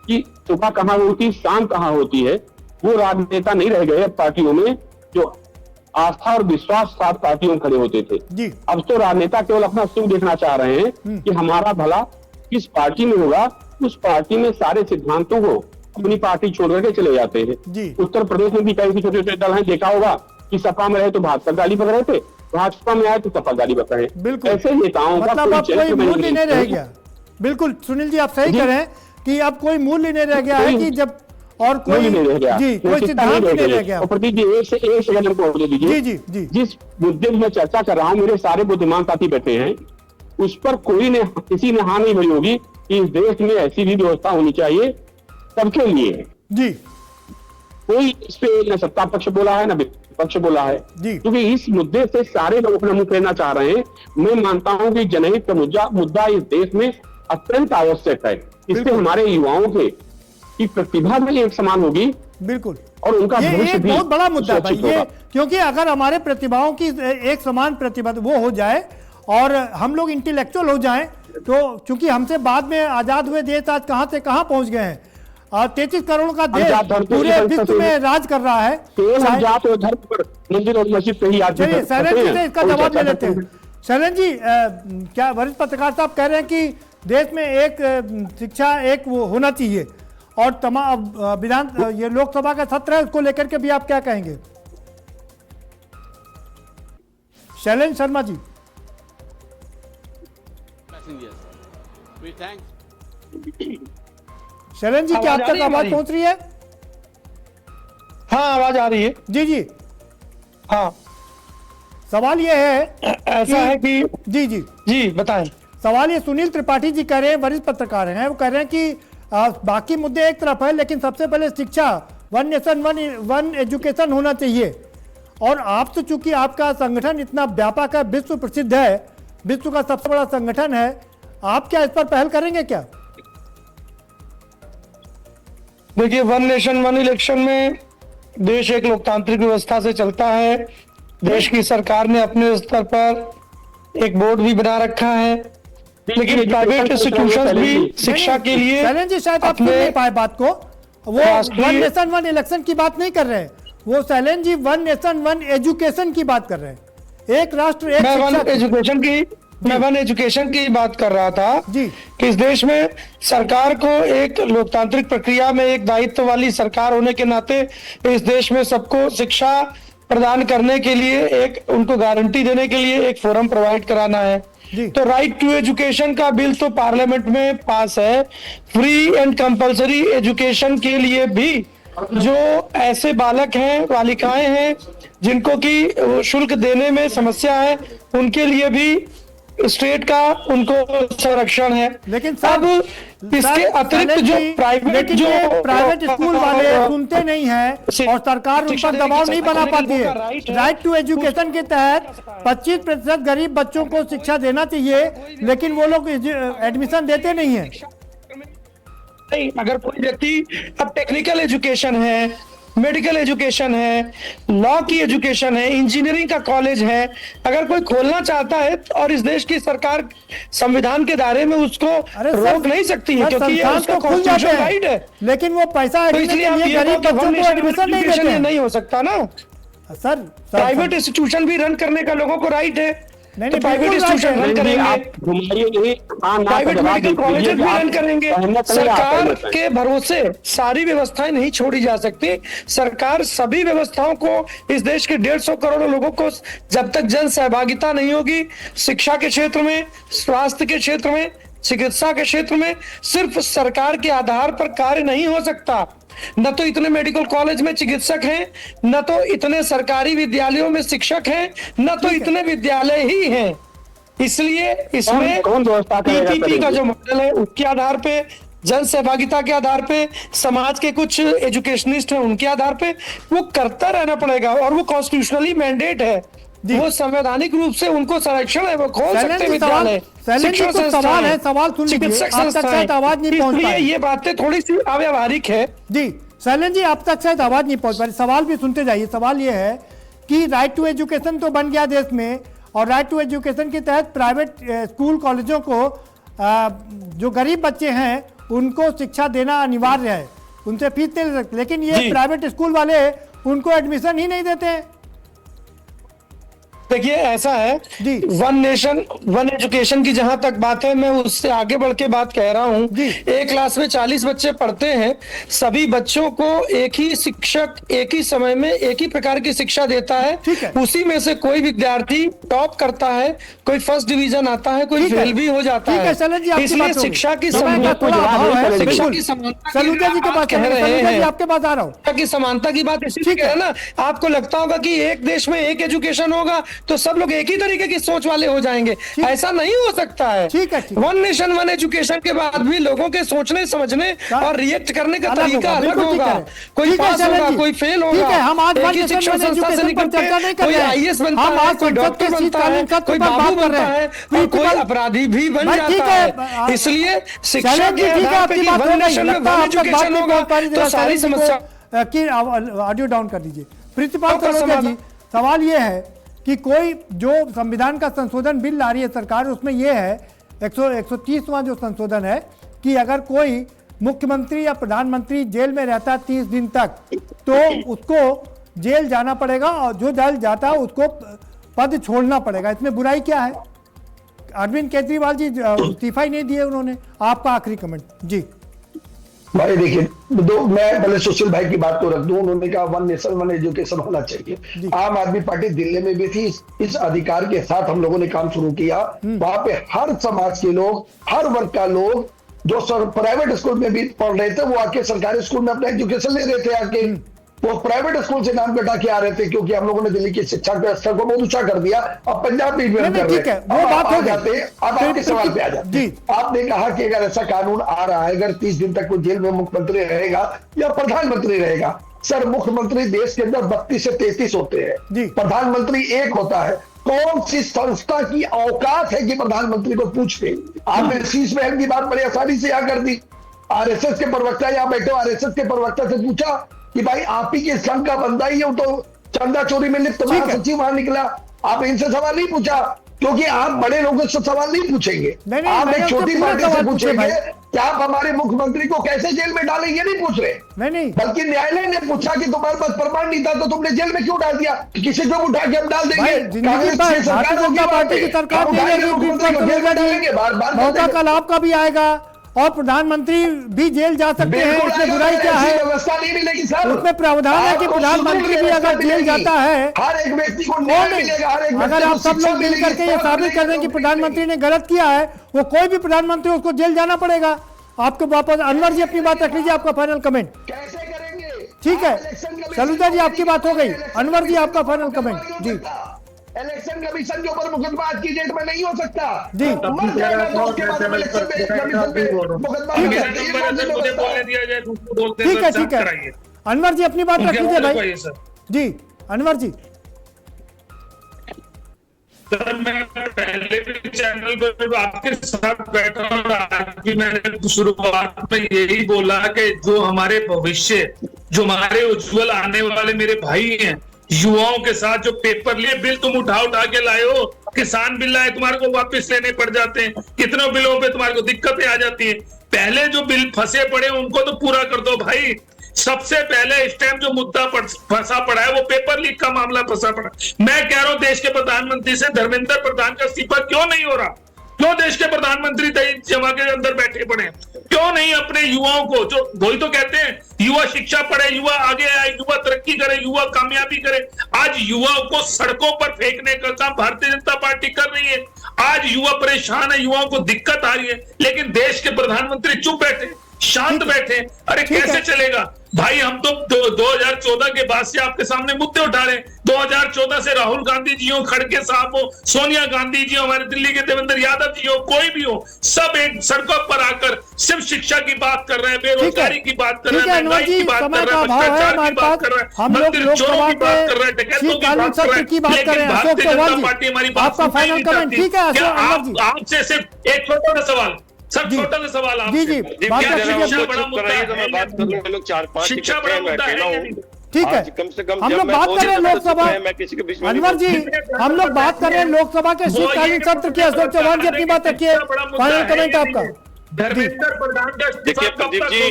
कि सुबह कहाँ होती शाम कहाँ होती है, वो राजनेता नहीं रह गए पार्टियों में जो आस्था और विश्वास साथ पार्टियों में खड़े होते थे जी। अब तो राजनेता केवल अपना सुख देखना चाह रहे हैं कि हमारा भला किस पार्टी में होगा, उस पार्टी में सारे सिद्धांतों को अपनी पार्टी छोड़ करके चले जाते हैं। उत्तर प्रदेश में भी कई छोटे छोटे दल हैं, देखा होगा कि सपा में रहे तो भाजपा गाली बक रहे थे, भाजपा में आए तो सपा गाली बक रहे हैं। बिल्कुल ऐसे नेताओं का मतलब अब कोई मूल्य नहीं रह गया। बिल्कुल सुनील जी आप सही कह रहे हैं कि अब कोई मूल्य नहीं रह गया है कि जब और कोई नहीं रह गया, जी कोई सिद्धांत नहीं रह गया। प्रदीप जी एक सेकंड हमको दे दीजिए। जी जी जिस मुद्दे में चर्चा कर रहा हूँ, मेरे सारे बुद्धिमान साथी बैठे हैं, उस पर किसी ने हाँ नहीं भरी होगी कि इस देश में ऐसी भी व्यवस्था होनी चाहिए सबके लिए जी। कोई इस पे न सत्ता पक्ष बोला है न विपक्ष बोला है, क्योंकि इस मुद्दे से सारे लोग अपना मुंह फेरना चाह रहे हैं। मैं मानता हूं कि जनहित का मुद्दा इस देश में अत्यंत आवश्यक है। इससे हमारे युवाओं की प्रतिभा भी एक समान होगी। बिल्कुल, और उनका ये बहुत बड़ा मुद्दा है ये, क्योंकि अगर हमारे प्रतिभाओं की एक समान प्रतिभा वो हो जाए और हम लोग इंटेलेक्चुअल हो जाएं, तो चूंकि हमसे बाद में आजाद हुए देश आज कहां से कहां पहुंच गए हैं, और 33 करोड़ का देश पूरे विश्व में राज कर रहा है। चलिए शैलेंद्र जी से इसका जवाब ले लेते हैं। शैलेंद्र जी क्या वरिष्ठ पत्रकार साहब कह रहे हैं कि देश में एक शिक्षा एक वो होना चाहिए, और तमाम विधान ये लोकसभा का सत्र है उसको लेकर के भी आप क्या कहेंगे? शैलेंद्र शर्मा जी। शैलेंद्र जी क्या आप तक आवाज पहुंच रही है? हाँ आवाज आ रही है। जी जी हाँ सवाल ये है ऐसा है कि जी जी जी बताएं। सवाल ये सुनील त्रिपाठी जी कह रहे हैं, वरिष्ठ पत्रकार हैं, वो कह रहे हैं कि बाकी मुद्दे एक तरफ है लेकिन सबसे पहले शिक्षा, वन नेशन वन एजुकेशन होना चाहिए। और आप तो चूंकि आपका संगठन इतना व्यापक है, विश्व प्रसिद्ध है, विश्व का सबसे बड़ा संगठन है, आप क्या इस पर पहल करेंगे क्या? देखिए वन नेशन वन इलेक्शन में देश एक लोकतांत्रिक व्यवस्था से चलता है। देश की सरकार ने अपने स्तर पर एक बोर्ड भी बना रखा है, लेकिन प्राइवेट इंस्टीट्यूशंस भी शिक्षा के लिए शैलेंद्र जी शायद आप सुन नहीं पाए बात को, वो वन नेशन वन इलेक्शन की बात नहीं कर रहे हैं, वो Shailendra ji one nation one education की बात कर रहे हैं। एक राष्ट्र एक शिक्षा। मैं वन एजुकेशन की बात कर रहा था जी कि इस देश में सरकार को एक लोकतांत्रिक प्रक्रिया में एक दायित्व वाली सरकार होने के नाते इस देश में सबको शिक्षा प्रदान करने के लिए, एक उनको गारंटी देने के लिए एक फोरम प्रोवाइड कराना है। तो राइट टू एजुकेशन का बिल तो पार्लियामेंट में पास है। फ्री एंड कंपलसरी एजुकेशन के लिए भी जो ऐसे बालक हैं, बालिकाएं हैं जिनको कि शुल्क देने में समस्या है, उनके लिए भी स्टेट का उनको संरक्षण है। लेकिन अब इसके अतिरिक्त जो प्राइवेट स्कूल वाले सुनते नहीं हैं और सरकार उन पर दबाव नहीं बना पाती है। राइट टू एजुकेशन के तहत 25% गरीब बच्चों को शिक्षा देना चाहिए, लेकिन वो लोग एडमिशन देते नहीं है। नहीं, अगर कोई व्यक्ति अब टेक्निकल एजुकेशन है, मेडिकल एजुकेशन है, लॉ की एजुकेशन है, इंजीनियरिंग का कॉलेज है, अगर कोई खोलना चाहता है और इस देश की सरकार संविधान के दायरे में उसको रोक नहीं सकती है, क्योंकि ये उसका कॉन्स्टिट्यूशनल राइट है। लेकिन वो पैसा तो इसलिए आप ये गरीब बच्चों को एडमिशन नहीं देते हैं। नहीं हो सकता ना सर। प्राइवेट इंस्टीट्यूशन भी रन करने का लोगों को राइट है, तो प्राइवेट इंस्टीट्यूशन रन करेंगे, प्राइवेट मेडिकल कॉलेजेस भी रन करेंगे। सरकार के भरोसे सारी व्यवस्थाएं नहीं छोड़ी जा सकती। सरकार सभी व्यवस्थाओं को, इस देश के 150 करोड़ लोगों को जब तक जन सहभागिता नहीं होगी, शिक्षा के क्षेत्र में, स्वास्थ्य के क्षेत्र में, चिकित्सा के क्षेत्र में, सिर्फ सरकार के आधार पर कार्य नहीं हो सकता। न तो इतने मेडिकल कॉलेज में चिकित्सक हैं, न तो इतने सरकारी विद्यालयों में शिक्षक हैं, न तो इतने विद्यालय ही हैं। इसलिए इसमें पीपीपी का जो मॉडल है उसके आधार पे, जन सहभागिता के आधार पे, समाज के कुछ एजुकेशनिस्ट हैं उनके आधार पे वो करता रहना पड़ेगा, और वो कॉन्स्टिट्यूशनली मैंडेट है, वो संवैधानिक रूप से उनको संरक्षण है, वो खोल सकते विद्यालय, शिक्षण संस्थान है, सवाल सुन लीजिए, चिकित्सक आप तक शायद आवाज नहीं पहुंच इसलिए पाई। ये बातें थोड़ी सी अव्यावहारिक है। जी शैलेंद्र जी, आप तक शायद आवाज नहीं पहुंच पा रही, सवाल भी सुनते जाइए। सवाल ये है कि राइट टू एजुकेशन तो बन गया देश में, और राइट टू एजुकेशन के तहत प्राइवेट स्कूल कॉलेजों को जो गरीब बच्चे हैं उनको शिक्षा देना अनिवार्य है, उनसे फीस नहीं ले सकते, लेकिन ये प्राइवेट स्कूल वाले उनको एडमिशन ही नहीं देते हैं। देखिए ऐसा है, वन नेशन वन एजुकेशन की जहां तक बात है, मैं उससे आगे बढ़ के बात कह रहा हूं। एक क्लास में 40 बच्चे पढ़ते हैं, सभी बच्चों को एक ही शिक्षक एक ही समय में एक ही प्रकार की शिक्षा देता है, उसी में से कोई विद्यार्थी टॉप करता है, कोई फर्स्ट डिवीजन आता है, कोई फेल भी हो जाता है। इसलिए शिक्षा की समानता की बात इसलिए कह रहे ना, आपको लगता होगा कि एक देश में एक एजुकेशन होगा तो सब लोग एक ही तरीके की सोच वाले हो जाएंगे, ऐसा नहीं हो सकता है। वन नेशन वन एजुकेशन के बाद भी लोगों के सोचने समझने और रिएक्ट करने का तरीका अलग होगा, कोई पास होगा, कोई फेल होगा। हम आज एक ही शिक्षण संस्था से निकल के कोई आईएएस बनता है, कोई डॉक्टर बनता है, कोई बाबू बनता है, और कोई अपराधी भी बन जाता है। इसलिए शिक्षा के आधार पर वन नेशन में वन एजुकेशन होगा तो सारी समस्या की ऑडियो डाउन कर दीजिए। प्रिंसिपल सरोजा जी, सवाल ये है कि कोई जो संविधान का संशोधन बिल ला रही है सरकार, उसमें यह है 130वां जो संशोधन है कि अगर कोई मुख्यमंत्री या प्रधानमंत्री जेल में रहता है 30 दिन तक तो उसको जेल जाना पड़ेगा, और जो जेल जाता है उसको पद छोड़ना पड़ेगा। इसमें बुराई क्या है? अरविंद केजरीवाल जी इस्तीफा ही नहीं दिए उन्होंने। आपका आखिरी कमेंट जी। भाई देखिए, मैं पहले सुशील भाई की बात को रख दूं, उन्होंने कहा वन नेशन वन एजुकेशन होना चाहिए। आम आदमी पार्टी दिल्ली में भी थी, इस अधिकार के साथ हम लोगों ने काम शुरू किया। वहां पे हर समाज के लोग, हर वर्ग का लोग जो प्राइवेट स्कूल में भी पढ़ रहे थे वो आके सरकारी स्कूल में अपना एजुकेशन ले रहे थे। आके वो प्राइवेट स्कूल से नाम कटा के आ रहे थे, क्योंकि हम लोगों ने दिल्ली की शिक्षा के स्तर को बहुत ऊंचा कर दिया। अब पंजाब में कर रहे हैं। अब आपके सवाल पे आ जाते। आपने कहा कि अगर ऐसा कानून आ रहा है, अगर 30 दिन तक कोई जेल में मुख्यमंत्री रहेगा या प्रधानमंत्री रहेगा। सर, मुख्यमंत्री देश के अंदर 32 से 33 होते हैं, प्रधानमंत्री एक होता है। कौन सी संस्था की औकात है कि प्रधानमंत्री को पूछते? आपने शीश महल की बात बड़ी आसानी से यहाँ कर दी। आरएसएस के प्रवक्ता यहाँ बैठे, आरएसएस के प्रवक्ता से पूछा कि भाई आप ही के संघ का बंदा ही है, तो चंदा चोरी में लिप्त महासचिव वहां निकला। आप इनसे सवाल नहीं पूछा, क्योंकि आप बड़े लोगों से सवाल नहीं पूछेंगे। आप एक छोटी पार्टी से पूछेंगे कि आप हमारे मुख्यमंत्री को कैसे जेल में डालेंगे, नहीं पूछ रहे। नहीं, बल्कि न्यायालय ने पूछा कि तुम्हारे पास प्रमाण नहीं था तो तुमने जेल में क्यों डाल दिया? किसी को उठा के हम डाल देंगे। मौका कल आपका भी आएगा और प्रधानमंत्री भी जेल जा सकते हैं, इसमें बुराई क्या है? व्यवस्था नहीं मिलेगी सर। उसमें प्रावधान है कि प्रधानमंत्री भी अगर जेल जाता है, हर एक व्यक्ति को न्याय मिलेगा। हर एक अगर आप सब लोग मिल करके ये साबित कर दें कि प्रधानमंत्री ने गलत किया है, वो कोई भी प्रधानमंत्री उसको जेल जाना पड़ेगा। आपको वापस अनवर जी अपनी बात रख लीजिए, आपका फाइनल कमेंट। कैसे करेंगे? ठीक है, सलूजा जी आपकी बात हो गई। अनवर जी आपका फाइनल कमेंट जी। इलेक्शन कमीशन के ऊपर मुकदमा आज की डेट में नहीं हो सकता जी। मर जाएगा तो उसके बाद में इलेक्शन कमीशन पे मुकदमा हो मेरा सकता है। नंबर है सर, मुझे बोलने दिया जाए, दूसरे बोलते हैं ठीक है, सर, ठीक है, कराइए। अनवर जी अपनी बात रख लीजिए भाई सर। जी। अनवर जी सर मैं पहले भी चैनल पर आपके साथ बैठा और आज भी मैंने शुरुआत में यही बोला कि जो हमारे भविष्य, जो हमारे उज्जवल आने वाले मेरे भाई हैं, युवाओं के साथ जो पेपर लिए बिल तुम उठा के लाए हो, किसान बिल लाए, तुम्हारे को वापस लेने पड़ जाते हैं, कितने बिलों पे तुम्हारे को दिक्कतें आ जाती है। पहले जो बिल फंसे पड़े उनको तो पूरा कर दो भाई। सबसे पहले इस टाइम जो मुद्दा फंसा पड़ा है वो पेपर लीक का मामला फंसा पड़ा। मैं कह रहा हूं देश के प्रधानमंत्री से धर्मेंद्र प्रधान का इस्तीफा क्यों नहीं हो रहा? क्यों देश के प्रधानमंत्री जमा के अंदर बैठे पड़े? क्यों नहीं अपने युवाओं को, जो वही तो कहते हैं युवा शिक्षा पढ़े, युवा आगे आए, युवा तरक्की करे, युवा कामयाबी करे। आज युवाओं को सड़कों पर फेंकने का काम भारतीय जनता पार्टी कर रही है। आज युवा परेशान है, युवाओं को दिक्कत आ रही है, लेकिन देश के प्रधानमंत्री चुप बैठे, शांत बैठे। अरे कैसे चलेगा भाई? हम तो 2014 के बाद से आपके सामने मुद्दे उठा रहे हैं। 2014 से राहुल गांधी जी हो, खड़गे साहब हो, सोनिया गांधी जी हो, हमारे दिल्ली के देवेंद्र यादव जी हो, कोई भी हो, सब एक सड़कों पर आकर सिर्फ शिक्षा की बात कर रहे हैं, बेरोजगारी की बात कर रहे हैं, महंगाई की बात कर रहे हैं, भ्रष्टाचार की बात कर रहे हैं, मंदिर चोरों की बात कर रहे हैं, डकैतों की बात कर रहे हैं। लेकिन भारतीय जनता पार्टी हमारी बात सुनना नहीं चाहती। आपसे सिर्फ एक छोटा सा सवाल सर, छोटा सा सवाल आपसे। जी, शिक्षा बड़ा मुद्दा है, तो मैं बात करूं। लोग 4-5 शिक्षा बड़ा मुद्दा है। ठीक है, कम से कम हम लोग बात कर रहे हैं लोकसभा, मैं किसी के बीच में अनवर जी हम लोग बात कर रहे हैं लोकसभा के शीतकालीन सत्र की। अशोक चौहान जी अपनी बात रखिए, फाइनल कमेंट आपका। धर्मेंद्र प्रधान का देखिए प्रदीप जी,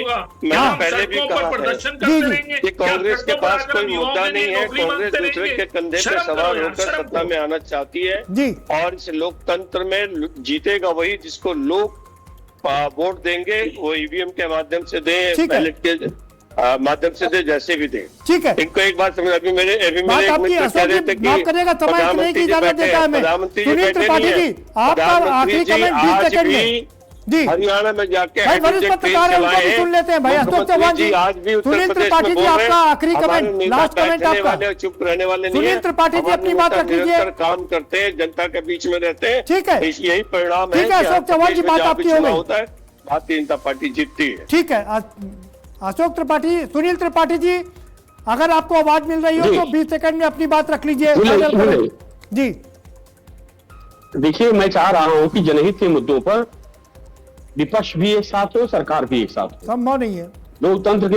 मैंने पहले भी कहा है कि कांग्रेस के पास कोई मुद्दा नहीं है। कांग्रेस दूसरे के कंधे पे सवार होकर सत्ता में आना चाहती है जी। और इस लोकतंत्र में जीतेगा वही जिसको लोग वोट देंगे, वो ईवीएम के माध्यम से दें, बैलेट के माध्यम से दे, जैसे भी दे। ठीक है, इनको एक बात समझ, अभी मेरे एक मित्र कह रहे थे कि प्रधानमंत्री जी बैठे हैं, सुनील त्रिपाठी जी आपका आखिरी कमेंट 20 सेकंड में जी। हरियाणा में जाके भाई वरिष्ठ पत्रकार है, उनको भी सुन लेते हैं भाई। अशोक चौहान जी, आज भी सुनील त्रिपाठी जी आपका आखिरी कमेंट, लास्ट कमेंट आपका। चुप रहने वाले नहीं सुनील त्रिपाठी जी अपनी बात रख लीजिए। काम करते हैं, जनता के बीच में रहते हैं, ठीक है, यही परिणाम है। ठीक है अशोक चौहान जी, बात आपकी हो गई। होता है भारतीय जनता पार्टी जीतती है। ठीक है अशोक त्रिपाठी, सुनील त्रिपाठी जी अगर आपको आवाज मिल रही हो तो 20 सेकंड में अपनी बात रख लीजिए जी। देखिए मैं चाह रहा हूं कि जनहित के मुद्दों पर विपक्ष भी एक साथ हो, सरकार भी एक साथ हो। संभव नहीं है लोकतंत्र के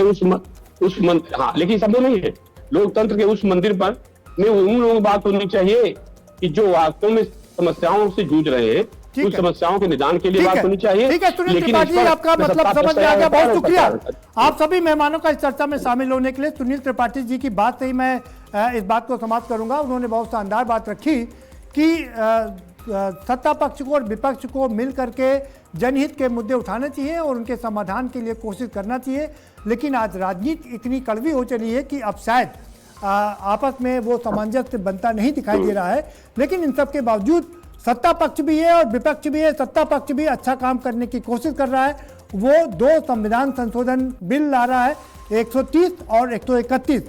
हाँ, लेकिन संभव नहीं है। लोकतंत्र के उस मंदिर पर में उन लोगों की बात होनी चाहिए कि जो वास्तव में समस्याओं से जूझ रहे हैं, उस समस्याओं के निदान के लिए बात होनी चाहिए। ठीक है सुनील त्रिपाठी जी, आपका मतलब समझ में आ गया, बहुत शुक्रिया आप सभी मेहमानों का इस चर्चा में शामिल होने के लिए। सुनील त्रिपाठी जी की बात से ही मैं इस बात को समाप्त करूंगा। उन्होंने बहुत शानदार बात रखी कि सत्ता पक्ष को और विपक्ष को मिल करके जनहित के मुद्दे उठाने चाहिए और उनके समाधान के लिए कोशिश करना चाहिए। लेकिन आज राजनीति इतनी कड़वी हो चली है कि अब शायद आपस में वो सामंजस्य बनता नहीं दिखाई दे रहा है। लेकिन इन सब के बावजूद सत्ता पक्ष भी है और विपक्ष भी है। सत्ता पक्ष भी अच्छा काम करने की कोशिश कर रहा है। वो 2 संविधान संशोधन बिल ला रहा है, 130 और 131।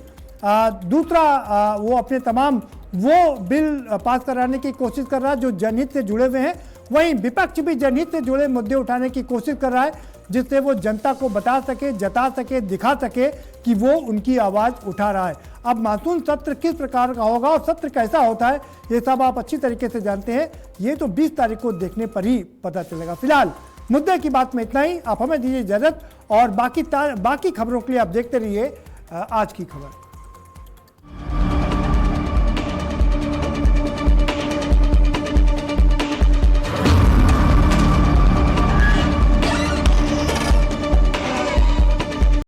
दूसरा वो अपने तमाम वो बिल पास कराने की कोशिश कर रहा है जो जनहित से जुड़े हुए हैं। वहीं विपक्ष भी जनहित से जुड़े मुद्दे उठाने की कोशिश कर रहा है जिससे वो जनता को बता सके, जता सके, दिखा सके कि वो उनकी आवाज़ उठा रहा है। अब मानसून सत्र किस प्रकार का होगा और सत्र कैसा होता है ये सब आप अच्छी तरीके से जानते हैं। ये तो 20 तारीख को देखने पर ही पता चलेगा। फिलहाल मुद्दे की बात में इतना ही। आप हमें दीजिए इजाजत और बाकी खबरों के लिए आप देखते रहिए आज की खबर।